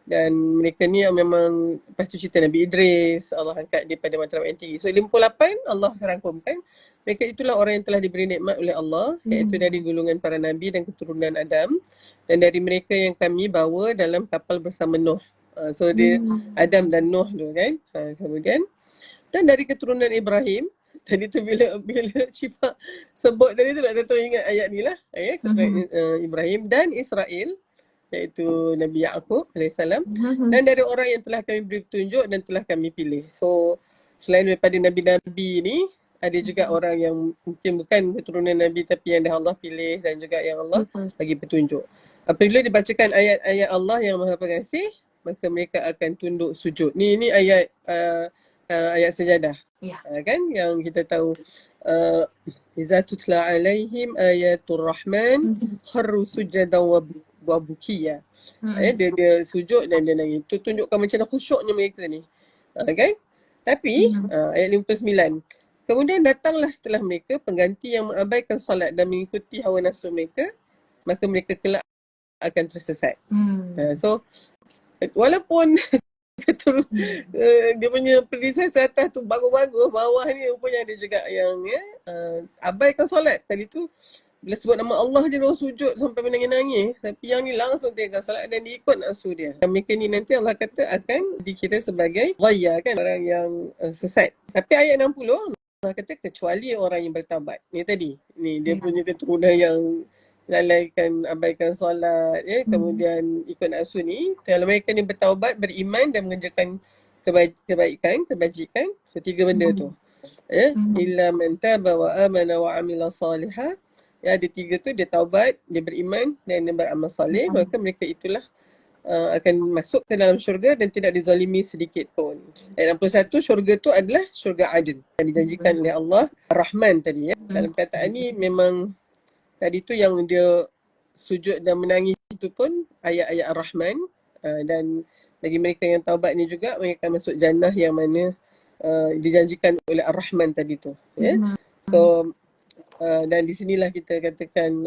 Dan mereka ni memang, lepas tu cerita Nabi Idris, Allah angkat dia pada martabat yang tinggi. So 58 Allah rangkumkan mereka itulah orang yang telah diberi nikmat oleh Allah, iaitu dari golongan para nabi dan keturunan Adam, dan dari mereka yang kami bawa dalam kapal bersama Nuh. So dia Adam dan Nuh tu kan. Kemudian dan dari keturunan Ibrahim, tadi tu bila Syifa sebut tadi tu tak tahu ingat ayat ni lah, Ibrahim dan Israel, iaitu Nabi Ya'qub alaihissalam, dan dari orang yang telah kami beri petunjuk dan telah kami pilih. So selain daripada nabi-nabi ni, ada juga orang yang mungkin bukan keturunan nabi tapi yang dah Allah pilih dan juga yang Allah bagi petunjuk. Apabila dibacakan ayat-ayat Allah yang Maha Pengasih, maka mereka akan tunduk sujud. Ni ayat ayat sajadah. Kan yang kita tahu, iza tutla alaihim ayatul rahman kharru sujadan wa bukiya. Dia sujud dan dia nangis. Itu tunjukkan macam mana khusyuknya mereka ni. Kan? Tapi ayat 59, kemudian datanglah setelah mereka pengganti yang mengabaikan solat dan mengikuti hawa nafsu mereka, maka mereka kelak akan tersesat. So walaupun dia punya perisai atas tu bagus-bagus, bawah ni rupanya ada juga yang abaikan solat. Tadi tu bila sebut nama Allah dia orang sujud sampai menangis-nangis, tapi yang ni langsung tinggalkan salat dan dia ikut nafsu dia. Dan mereka ni nanti Allah kata akan dikira sebagai ghayya, kan, orang yang sesat. Tapi ayat 60 Allah kata kecuali orang yang bertaubat. Ni tadi, ni dia punya keturunan yang lalaikan, abaikan solat, kemudian ikut nafsu ni. Kalau mereka ni bertaubat, beriman dan mengerjakan kebaikan, kebajikan, so 3 benda tu. Illa man taba wa amana wa amila salihah. Ada 3 tu, dia taubat, dia beriman dan dia beramal soleh, maka mereka itulah akan masuk ke dalam syurga dan tidak dizalimi sedikit pun. Ayat 61, syurga tu adalah syurga Aden yang dijanjikan oleh Allah Ar-Rahman tadi. Dalam perkataan ni memang tadi tu yang dia sujud dan menangis itu pun ayat-ayat Ar-Rahman, dan bagi mereka yang taubat ni juga mereka akan masuk jannah yang mana dijanjikan oleh Ar-Rahman tadi tu. So dan di sinilah kita katakan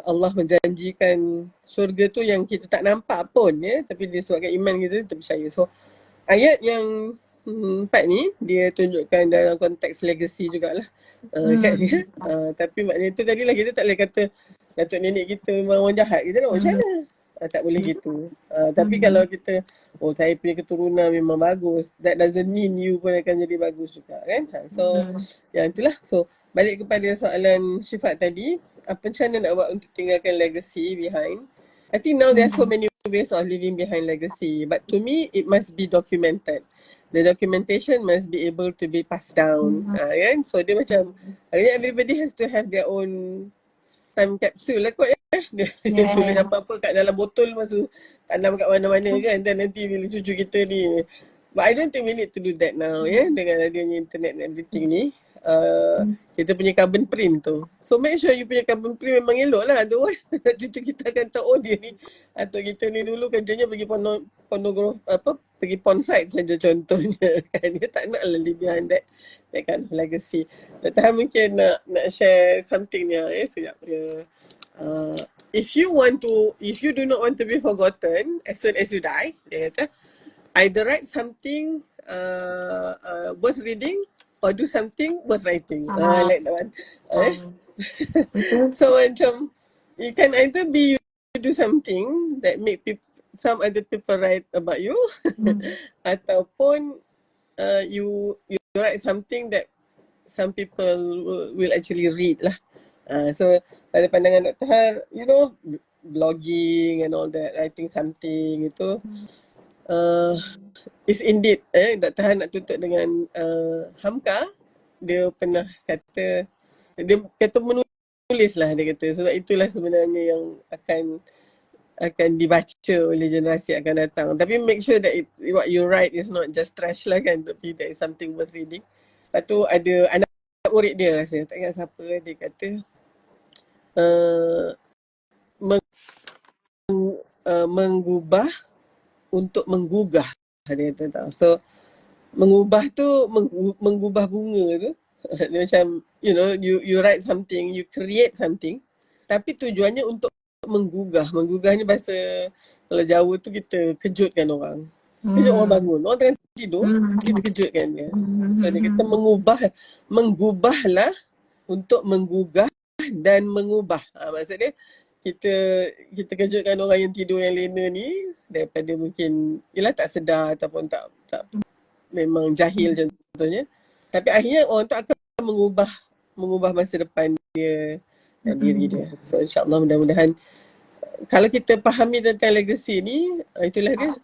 Allah menjanjikan syurga tu yang kita tak nampak pun, tapi disebabkan iman kita percaya. So ayat yang 4 ni dia tunjukkan dalam konteks legacy jugalah, kan, tapi maknanya tu tadilah kita tak boleh kata datuk nenek kita memang orang jahat, kita nak macam mana? Tak boleh gitu. Tapi kalau kita, saya punya keturunan memang bagus, that doesn't mean you pun akan jadi bagus juga, kan? So yang itulah. So balik kepada soalan Syifat tadi, apa macam mana nak buat untuk tinggalkan legacy behind? I think now there are so many ways of leaving behind legacy, but to me it must be documented. The documentation must be able to be passed down, kan? So dia macam everybody has to have their own time capsule lah kot, dia tulis apa-apa kat dalam botol, lepas tu tanam kat mana-mana, kan, dan nanti bila cucu kita ni. But I don't think we need to do that now, dengan adanya internet and everything ni. Kita punya carbon print tu, so make sure you punya carbon print memang elok lah, otherwise cucu kita akan tahu dia ni atau kita ni dulu kerjanya pergi pergi porn site saja contohnya, kan. Dia tak nak lah behind that kind of legacy. Dr. mungkin nak share something ni, sekejap dia. If you do not want to be forgotten as soon as you die, dia kata, either write something worth reading or do something worth writing. Like that one. So macam, you can either be you do something that make some other people write about you, ataupun you write something that some people will actually read lah. So pada pandangan Dr. Har, blogging and all that, writing something itu is indeed, Dr. Han nak tutup dengan Hamka, dia pernah kata, dia kata menulis lah, dia kata, sebab itulah sebenarnya yang akan dibaca oleh generasi akan datang. Tapi make sure that what you write is not just trash lah, kan, tapi that is something worth reading. Lepas tu ada anak murid dia rasa, tak ingat siapa, dia kata mengubah untuk menggugah, dia kata tau. So mengubah tu, mengubah bunga tu, dia macam, you write something, you create something, tapi tujuannya untuk menggugah. Menggugah ni bahasa, kalau Jawa tu kita kejutkan orang. Kejut orang bangun. Orang tengah tidur, kita kejutkan dia. So dia kata menggubahlah untuk menggugah dan mengubah. Maksud dia, kita kejutkan orang yang tidur yang lena ni, daripada mungkin tak sedar ataupun tak memang jahil contohnya, tapi akhirnya orang tu akan mengubah masa depan dia dan diri dia. So insyaAllah, mudah-mudahan kalau kita fahami tentang legacy ni, itulah dia,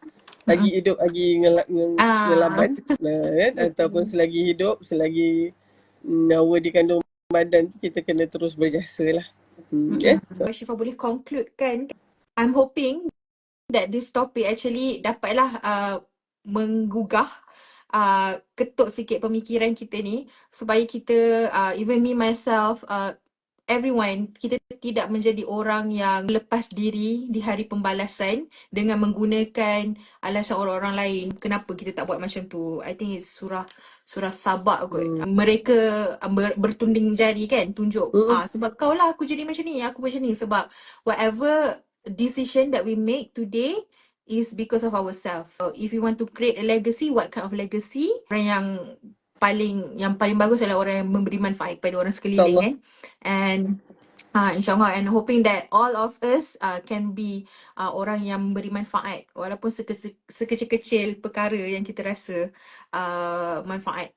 lagi hidup lagi ngelaban, kan? Ataupun selagi hidup, selagi nyawa di kandung badan, kita kena terus berjasa lah. So Syifa boleh conclude kan, I'm hoping that this topic actually dapatlah menggugah, ketuk sikit pemikiran kita ni, supaya kita, even me myself, everyone, kita tidak menjadi orang yang lepas diri di hari pembalasan dengan menggunakan alasan orang-orang lain. Kenapa kita tak buat macam tu? I think it's surah Sabak kot. Mereka bertunding jari kan, tunjuk sebab kau lah aku jadi macam ni, aku macam ni. Sebab whatever decision that we make today is because of ourselves. So if you want to create a legacy, what kind of legacy? Orang yang paling bagus adalah orang yang memberi manfaat kepada orang sekeliling kan. And InsyaAllah, and hoping that all of us can be orang yang memberi manfaat walaupun sekecil-kecil perkara yang kita rasa manfaat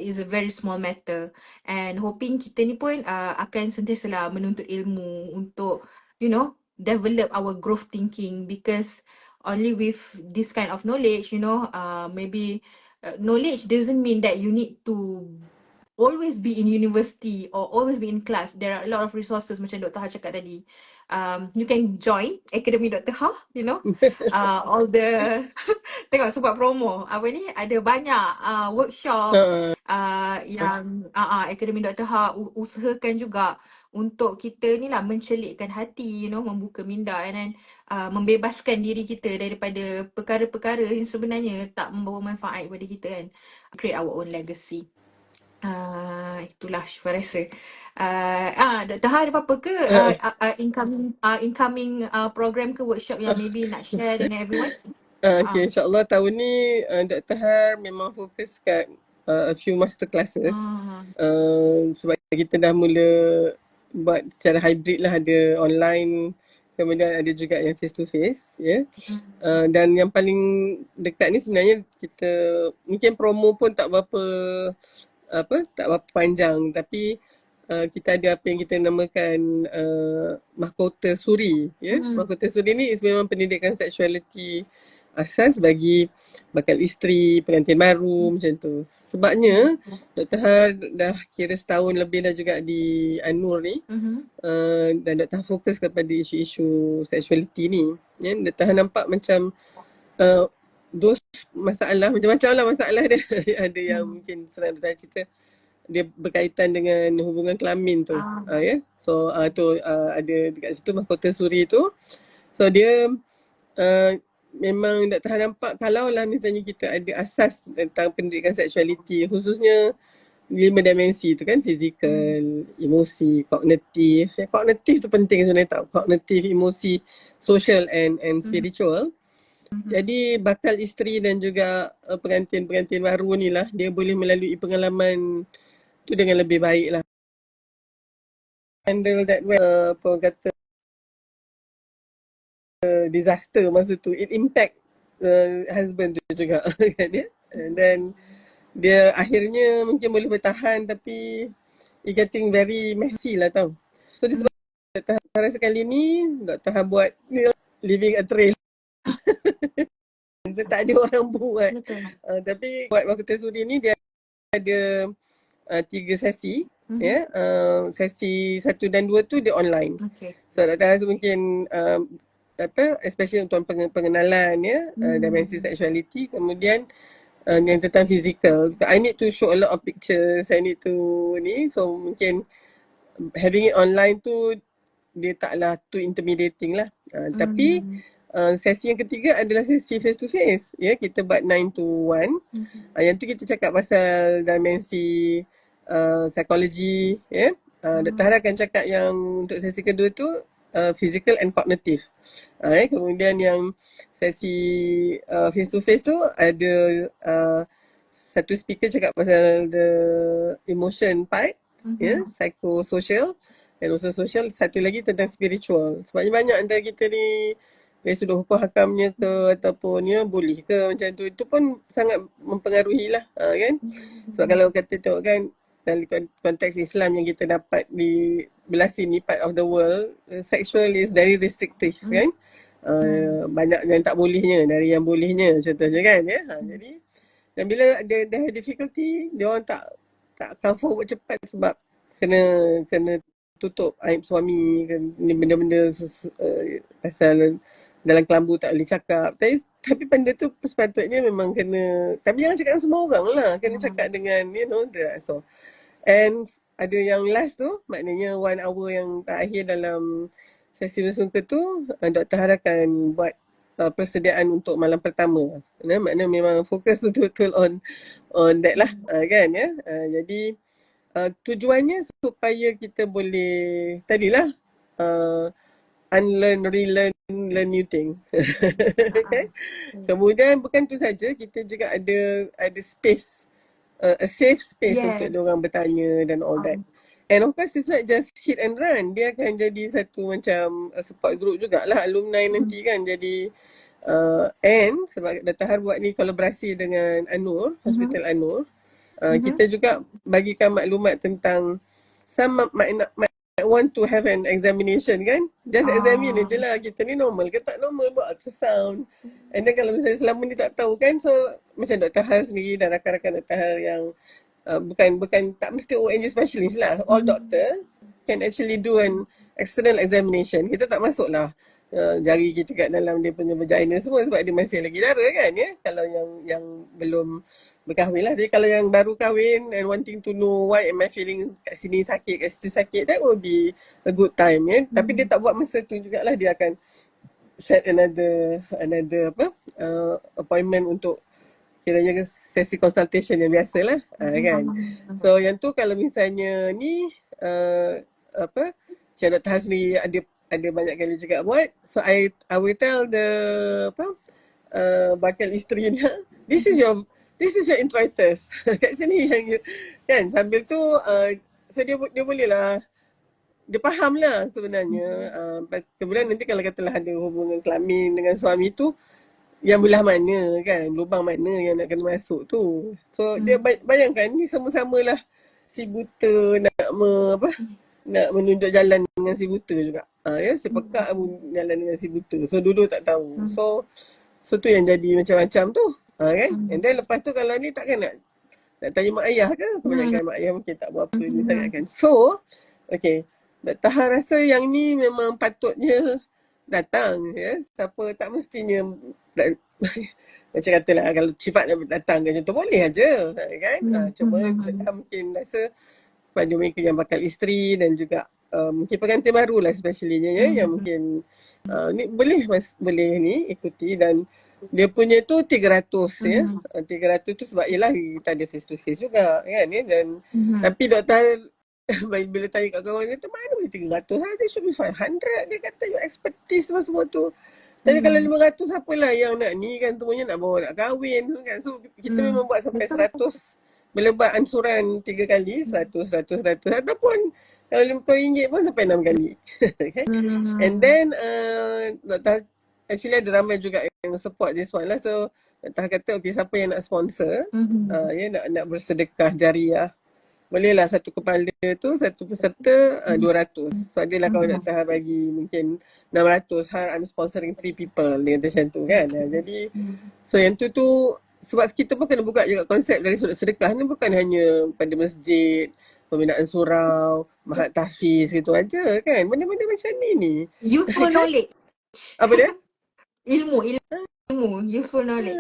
is a very small matter, and hoping kita ni pun akan sentiasa lah menuntut ilmu untuk develop our growth thinking, because only with this kind of knowledge, maybe knowledge doesn't mean that you need to always be in university or always be in class. There are a lot of resources macam Dr. Ha cakap tadi. You can join Akademi Dr. Ha, all the tengok sebab promo ada banyak workshop yang Akademi Dr. Ha usahakan juga untuk kita ni lah mencelikkan hati, membuka minda, and then membebaskan diri kita daripada perkara-perkara yang sebenarnya tak membawa manfaat kepada kita kan. Create our own legacy. Itulah Syifa rasa. Dr. Ha ada apa-apa ke incoming program ke workshop yang maybe nak share dengan everyone? Okay, insyaAllah tahun ni Dr. Har memang fokus kat a few master classes. Sebab kita dah mula buat secara hybrid lah, ada online, kemudian ada juga yang face to face, dan yang paling dekat ni sebenarnya kita mungkin promo pun tak berapa panjang, tapi kita ada apa yang kita namakan mahkota suri, Mahkota suri ni is memang pendidikan seksualiti asas bagi bakal isteri, pengantin baru, macam tu. Sebabnya Dr. Har dah kira setahun lebih dah juga di An-Nur ni, dan Dr. Har fokus kepada isu-isu seksualiti ni. Dr. Har nampak macam dos masalah, macam-macam lah masalah dia. Ada yang mungkin senang Dr. Har cerita, dia berkaitan dengan hubungan kelamin tu. So tu ada dekat situ mahkota suri tu. So dia memang Dr. Har nampak kalau lah misalnya kita ada asas tentang pendidikan seksualiti, khususnya 5 dimensi tu kan, fizikal, emosi, kognitif. Kognitif tu penting sebenarnya tau. Kognitif, emosi, social and spiritual. Jadi bakal isteri dan juga pengantin-pengantin baru ni lah, dia boleh melalui pengalaman tu dengan lebih baik lah. Handle that well, kata disaster masa tu, it impact husband tu juga kan dia. Dan dia akhirnya mungkin boleh bertahan, tapi it getting very messy lah tau. So disebab Dr. Har sekali ni, Dr. Har buat leaving a trail. Tak ada orang buat. Tapi buat mahkota suri ni dia ada 3 sesi. Sesi 1 dan 2 tu dia online. So Dr. Har mungkin especially untuk pengenalan dimensi sexuality, kemudian yang tentang physical. I need to show a lot of pictures, I need to so mungkin having it online tu dia taklah too intimidating lah. Tapi sesi yang ketiga adalah sesi face to face, kita buat 9 to 1. Yang tu kita cakap pasal dimensi psikologi, Dr. Har akan cakap yang untuk sesi kedua tu physical and cognitive. Kemudian yang sesi face to face tu ada satu speaker cakap pasal the emotion part, psychosocial and also social. Satu lagi tentang spiritual. Sebabnya banyak antara kita ni dari sudut hukum hakamnya ke ataupun boleh ke macam tu, itu pun sangat mempengaruhi lah kan. Sebab kalau kata tengok kan, dalam konteks Islam yang kita dapat di belah sini part of the world, sexual is very restrictive kan. Banyak yang tak bolehnya dari yang bolehnya contohnya kan. Jadi dan bila dia ada difficulty, dia orang tak come forward cepat sebab kena tutup aib suami kan, ni benda-benda pasal dalam kelambu tak boleh cakap. Tapi benda tu sepatutnya memang kena, tapi jangan cakap dengan semua orang lah, kena cakap dengan the so. And ada yang last tu, maknanya 1 hour yang terakhir dalam sesi bersungka tu, Dr. Har akan buat persediaan untuk malam pertama. Maknanya memang fokus betul-betul on that lah, kan ya. Jadi tujuannya supaya kita boleh tadilah unlearn, relearn, learn new thing. Okay? Kemudian bukan tu saja, kita juga ada space, a safe space untuk diorang bertanya dan all that. And of course it's not just hit and run. Dia akan jadi satu macam support group jugalah, alumni nanti kan. Jadi and sebab Dr. Har buat ni kolaborasi dengan Anur, Hospital Anur, kita juga bagikan maklumat tentang some might want to have an examination kan. Just examine je lah, kita ni normal ke tak normal, buat ultrasound. And then kalau misalnya selama ni tak tahu kan, so macam Dr. Har sendiri dan rakan-rakan Dr. Har yang bukan tak mesti ONG specialist lah, all doctor can actually do an external examination. Kita tak masuk lah jari kita kat dalam dia punya vagina semua sebab dia masih lagi dara kan ya, kalau yang belum berkahwin lah. Jadi kalau yang baru kahwin and wanting to know why am I feeling kat sini sakit, kat situ sakit, that will be a good time ya. Tapi dia tak buat masa tu jugalah, dia akan set another appointment untuk kiranya sesi consultation yang biasa lah, kan. So yang tu kalau misalnya ni Cik Dr. Har sendiri ada banyak kali juga buat. So I will tell the bakal isteri ni, this is your introitus. Kat sini yang kan, sambil tu so dia boleh lah, dia faham lah sebenarnya. Kemudian nanti kalau katalah ada hubungan kelamin dengan suami tu, yang belah mana kan, lubang mana yang nak kena masuk tu. So dia bayangkan ni sama-sama lah si buta nak menunjuk jalan dengan si buta juga. Ya, si pekak jalan dengan si buta. So dulu tak tahu. So tu yang jadi macam-macam tu. Kan? And then lepas tu kalau ni takkan nak tanya mak ayah ke? Kebanyakan mak ayah mungkin tak buat apa ni sangat kan. So, okay. Dr. Har rasa yang ni memang patutnya datang ya. Siapa tak mestinya macam katalah kalau sifat datang macam tu boleh aja kan. Cuma Dr. Har mungkin rasa pada mereka yang bakal isteri dan juga mungkin pengantin baru lah especially ya, yang mungkin ni boleh ni ikuti. Dan dia punya tu 300 ya. 300 tu sebab ialah kita ada face to face juga kan ya. Dan tapi doktor bila tanya kat kawan dia tu, mana boleh 300 lah, dia should be 500. Dia kata your expertise semua tu. Tapi kalau 500 apalah yang nak ni kan, semuanya nak bawa nak kahwin kan. So kita memang buat sampai 100, berlebat ansuran 3 kali, 100 ataupun kalau RM50 pun sampai 6 kali. Okay? And then Dr. actually ada ramai juga yang support this one lah. So Dr. kata okay, siapa yang nak sponsor, ya, nak bersedekah jariah, bolehlah satu kepala tu, satu peserta 200. So adalah kalau Dr. Har bagi mungkin 600, Har I'm sponsoring 3 people, dia kata macam tu kan. Jadi so yang tu sebab kita pun kena buka juga konsep dari sudut sedekah ni, bukan hanya pada masjid, pembinaan surau, mahat tahfiz gitu aja kan. Benda-benda macam ni. Useful knowledge. Apa dia? Ilmu, useful knowledge.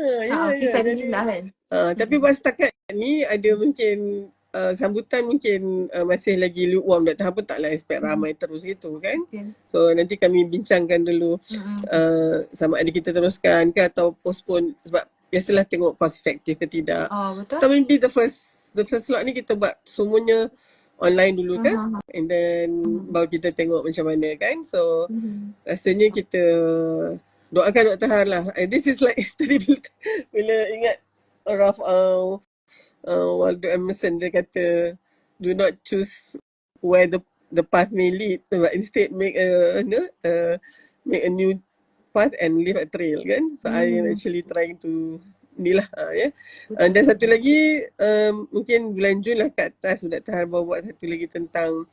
Fisabilillah kan. Tapi buat setakat ni ada mungkin sambutan mungkin masih lagi lukewarm. Dr. Har pun taklah expect ramai terus gitu kan. So nanti kami bincangkan dulu sama ada kita teruskan ke atau postpone, sebab biasalah tengok cost effective ke tidak. Betul. Atau maybe the first slot ni kita buat semuanya online dulu kan, and then baru kita tengok macam mana kan. So rasanya kita doakan Dr. Har lah. This is like bila ingat Ralph Waldo Emerson, dia kata do not choose where the path may lead, but instead make a new path and leave a trail kan. So I am actually trying to inilah ya. Dan satu lagi mungkin bulan Jun lah kat atas Dr. Har buat satu lagi tentang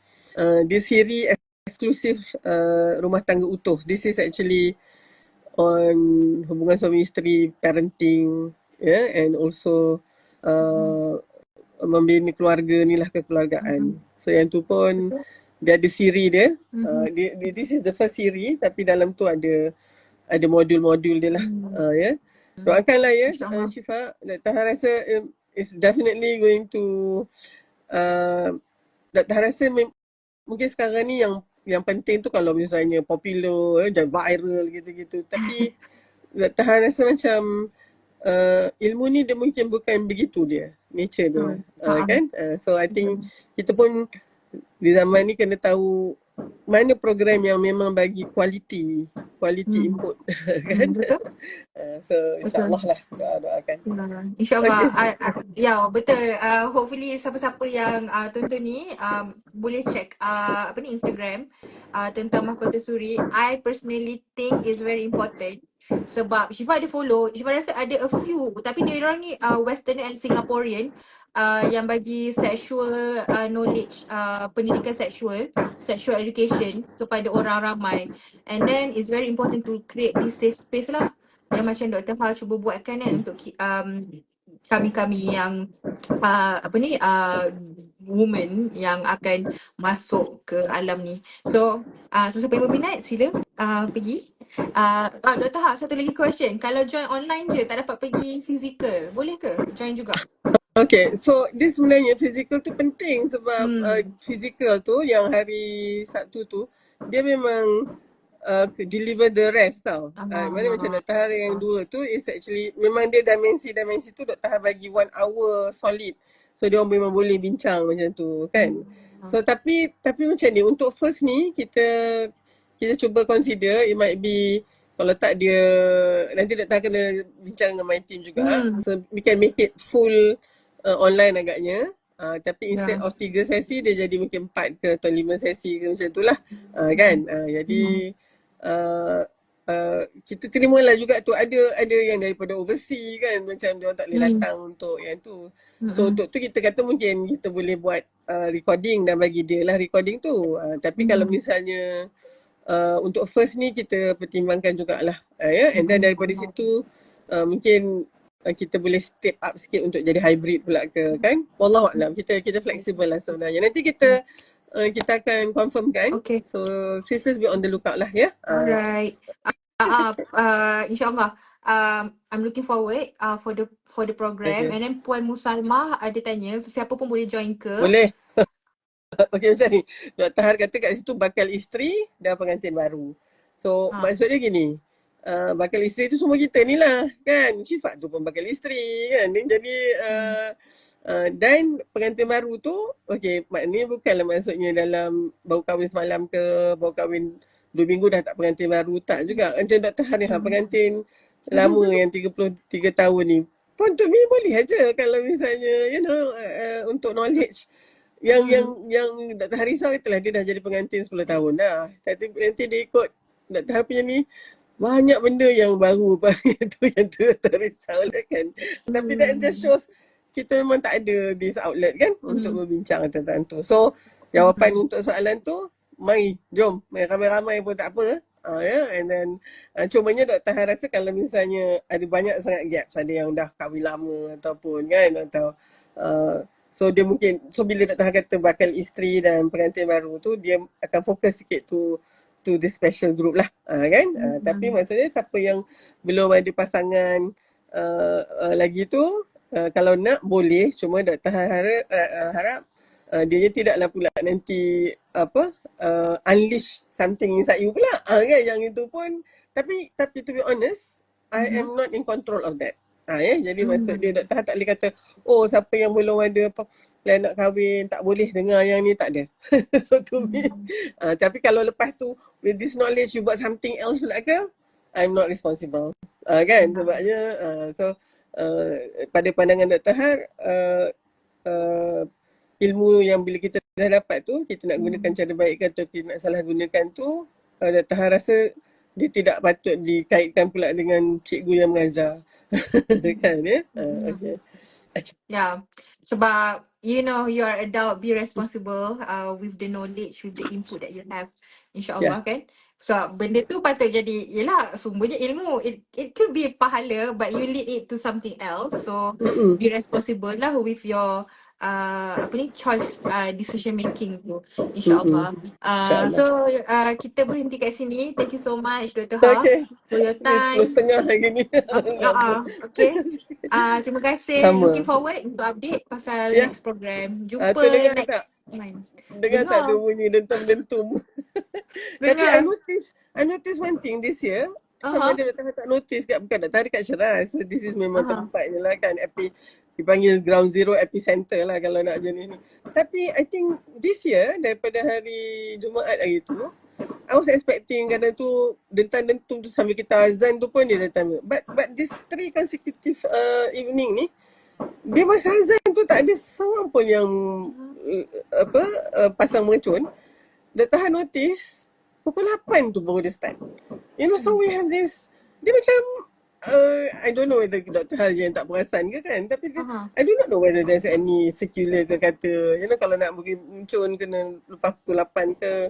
this series eksklusif rumah tangga utuh. This is actually on hubungan suami isteri, parenting and also membina keluarga ni lah, kekeluargaan. So yang tu pun dia ada siri dia. This is the first siri, tapi dalam tu ada modul-modul dia lah. Ya. Doakanlah ya Syifa. Dr. Har rasa is definitely going to Dr. rasa mungkin sekarang ni yang penting tu kalau misalnya popular dan viral gitu-gitu. Tapi Dr. rasa macam ilmu ni dia mungkin bukan begitu dia, nature dia. Kan? So I think kita pun di zaman ni kena tahu mana program yang memang bagi quality input kan. Betul. So insyaAllah lah doakan. InsyaAllah. Ya, betul. Hopefully siapa-siapa yang tonton ni boleh check Instagram tentang Mahkota Suri. I personally think is very important. Sebab Syifa ada follow, Syifa rasa ada a few, tapi dia orang ni Western and Singaporean yang bagi sexual knowledge, pendidikan sexual education kepada orang ramai. And then it's very important to create this safe space lah, yang macam Dr. Hal cuba buatkan kan, untuk kami-kami yang woman yang akan masuk ke alam ni. So siapa yang berminat sila pergi. Dr. Hal, satu lagi question. Kalau join online je, tak dapat pergi physical, boleh ke join juga? Okay, so dia sebenarnya physical tu penting sebab physical tu yang hari Sabtu tu dia memang deliver the rest tau. Mana macam Dr. Har yang dua tu is actually memang dia dimensi tu Dr. Har bagi 1 hour solid. So dia orang memang boleh bincang macam tu kan. So tapi macam ni untuk first ni kita cuba consider it might be kalau tak dia nanti Dr. Har kena bincang dengan my team juga. So we can make it full online agaknya. Tapi instead of 3 sesi dia jadi mungkin 4 ke atau 5 sesi ke macam tu lah. Kan. Jadi kita terimalah juga tu ada yang daripada overseas kan, macam dia orang tak boleh datang untuk yang tu. So untuk tu kita kata mungkin kita boleh buat recording dan bagi dia lah recording tu. Tapi kalau misalnya untuk first ni kita pertimbangkan jugalah and then daripada situ mungkin kita boleh step up sikit untuk jadi hybrid pula ke kan. Wallahualam, kita flexible lah sebenarnya. Nanti kita akan confirmkan. Okay. So sisters be on the lookout lah ya. Alright. InsyaAllah. I'm looking forward for the program. And then Puan Musalmah ada tanya, siapa pun boleh join ke? Boleh. Okay macam ni. Dr. Har kata kat situ bakal isteri dan pengantin baru. So maksudnya gini, bakal isteri tu semua kita ni lah kan. Syifa tu pun bakal isteri kan. Jadi dan pengantin baru tu okay, maknanya bukanlah maksudnya dalam baru kahwin semalam ke, baru kahwin 2 minggu dah tak pengantin baru, tak juga. Macam Dr. Har ni pengantin lama yang 33 tahun ni pun tu boleh aja kalau misalnya untuk knowledge yang Dr. Halizah katalah dia dah jadi pengantin 10 tahun dah. Tapi nanti dia ikut Dr. Har punya ni banyak benda yang baru tu yang tu Dr. Halizah lah kan. Tapi that just shows kita memang tak ada this outlet kan untuk berbincang tentang tu. So jawapan untuk soalan tu, mari jom ramai-ramai pun tak apa. And then cumanya Dr. Har rasa kalau misalnya ada banyak sangat gaps, ada yang dah kahwin lama ataupun kan atau so dia mungkin, so bila Dr. Har kata bakal isteri dan pengantin baru tu, dia akan fokus sikit to the special group lah kan. Tapi maksudnya siapa yang belum ada pasangan lagi tu, kalau nak boleh, cuma Dr. Har harap dia tidaklah pula nanti unleash something inside you pula kan, yang itu pun. Tapi to be honest, I am not in control of that. Jadi maksud dia Dr. Har tak boleh kata siapa yang belum ada plan nak kahwin tak boleh dengar yang ni, tak ada. So to me tapi kalau lepas tu with this knowledge you buat something else pula ke, I'm not responsible kan. Sebabnya so pada pandangan Dr. Har ilmu yang bila kita dah dapat tu, kita nak gunakan cara baik ke atau kita nak salah gunakan tu, Dr. Har rasa dia tidak patut dikaitkan pula dengan cikgu yang mengajar. Kan ya? Okay. Yeah, sebab you are adult, be responsible with the knowledge, with the input that you have, insyaAllah kan. So benda tu patut jadi, yelah sumbernya ilmu, it could be pahala but you lead it to something else. So be responsible lah with your choice decision making tu, insyaAllah. InsyaAllah. So kita berhenti kat sini. Thank you so much Dr. Ha Okay. for your Ni 10:30 time. lagi ni. Okay. Terima kasih. Looking Sama. forward untuk update pasal Ya. next program. Tu Jumpa dengar tak? next month. Dengar tak dia Dengar. bunyi dentum-dentum? Tapi I Dengar. notice one thing this year. Sama ada Dr. tak notice kat, bukan Dr. dekat Siraj. So this is memang tempatnya lah kan. Dipanggil ground zero epicenter lah kalau nak jenis ni. Tapi I think this year daripada hari Jumaat hari tu, I was expecting kadang tu dentam-dentum tu sambil kita azan tu pun dia datang. But this 3 consecutive evening ni, dia masa azan tu tak ada seorang pun yang pasang mercun. Dr. notice pukul 8 tu baru dia start. You know, so we have this, dia macam I don't know whether Dr. Hal yang tak perasan ke kan, tapi dia, I do not know whether there's any secular ke kata, you know, kalau nak bagi muncul kena lepas pukul 8 ke.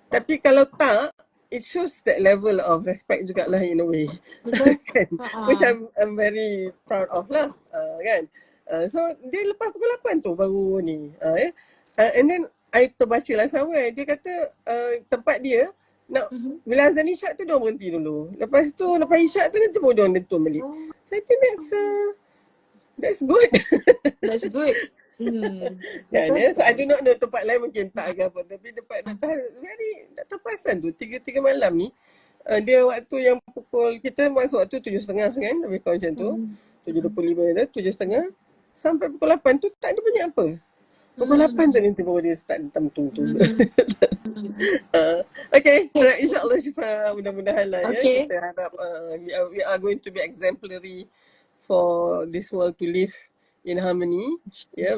Tapi kalau tak, it shows that level of respect jugalah in a way. Betul. Kan? Which I'm very proud of lah, kan. So dia lepas pukul 8 tu baru ni. And then I terbaca lah somewhere, dia kata tempat dia nak bila azan isyak tu dia berhenti dulu. Lepas tu lepas isyak tu nanti baru dia dentum balik. So I think that's good. That's good. Kan, so I do not know tempat lain mungkin tak ke apa, tapi tempat tak terperasan tu 3 malam ni. Dia waktu yang pukul kita masuk waktu 7.30 kan, lebih kurang macam tu. 7.25 dah, 7.30 sampai pukul 8 tu tak ada bunyi apa. Pukul 8 tu nanti baru dia start dentum tu. Okay, alright, insyaAllah Syifa, mudah-mudahan lah ya. Kita harap we are going to be exemplary for this world to live in harmony. Yeah,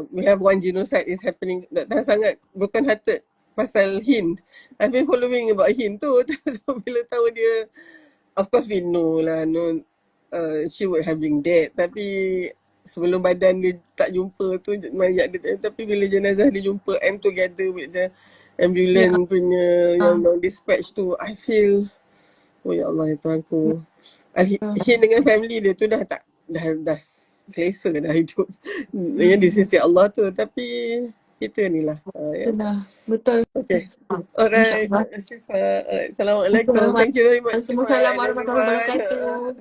we have one genocide is happening. Dah sangat broken hearted pasal Hind. I've been following about Hind tu. Bila tahu dia, of course we know lah, she would have been dead. Tapi sebelum badan dia tak jumpa tu, mayat dia, tapi bila jenazah dia jumpa and together with the ambulance punya yang dispatch tu, I feel, oh ya Allah ya Tuhanku, Hind dengan family dia tu dah selesa dah hidup ya di sisi Allah tu, tapi kita ni lah Betul. Okay, alright Syifa, Assalamualaikum, thank you very much Syifa, Assalamualaikum warahmatullahi wabarakatuh.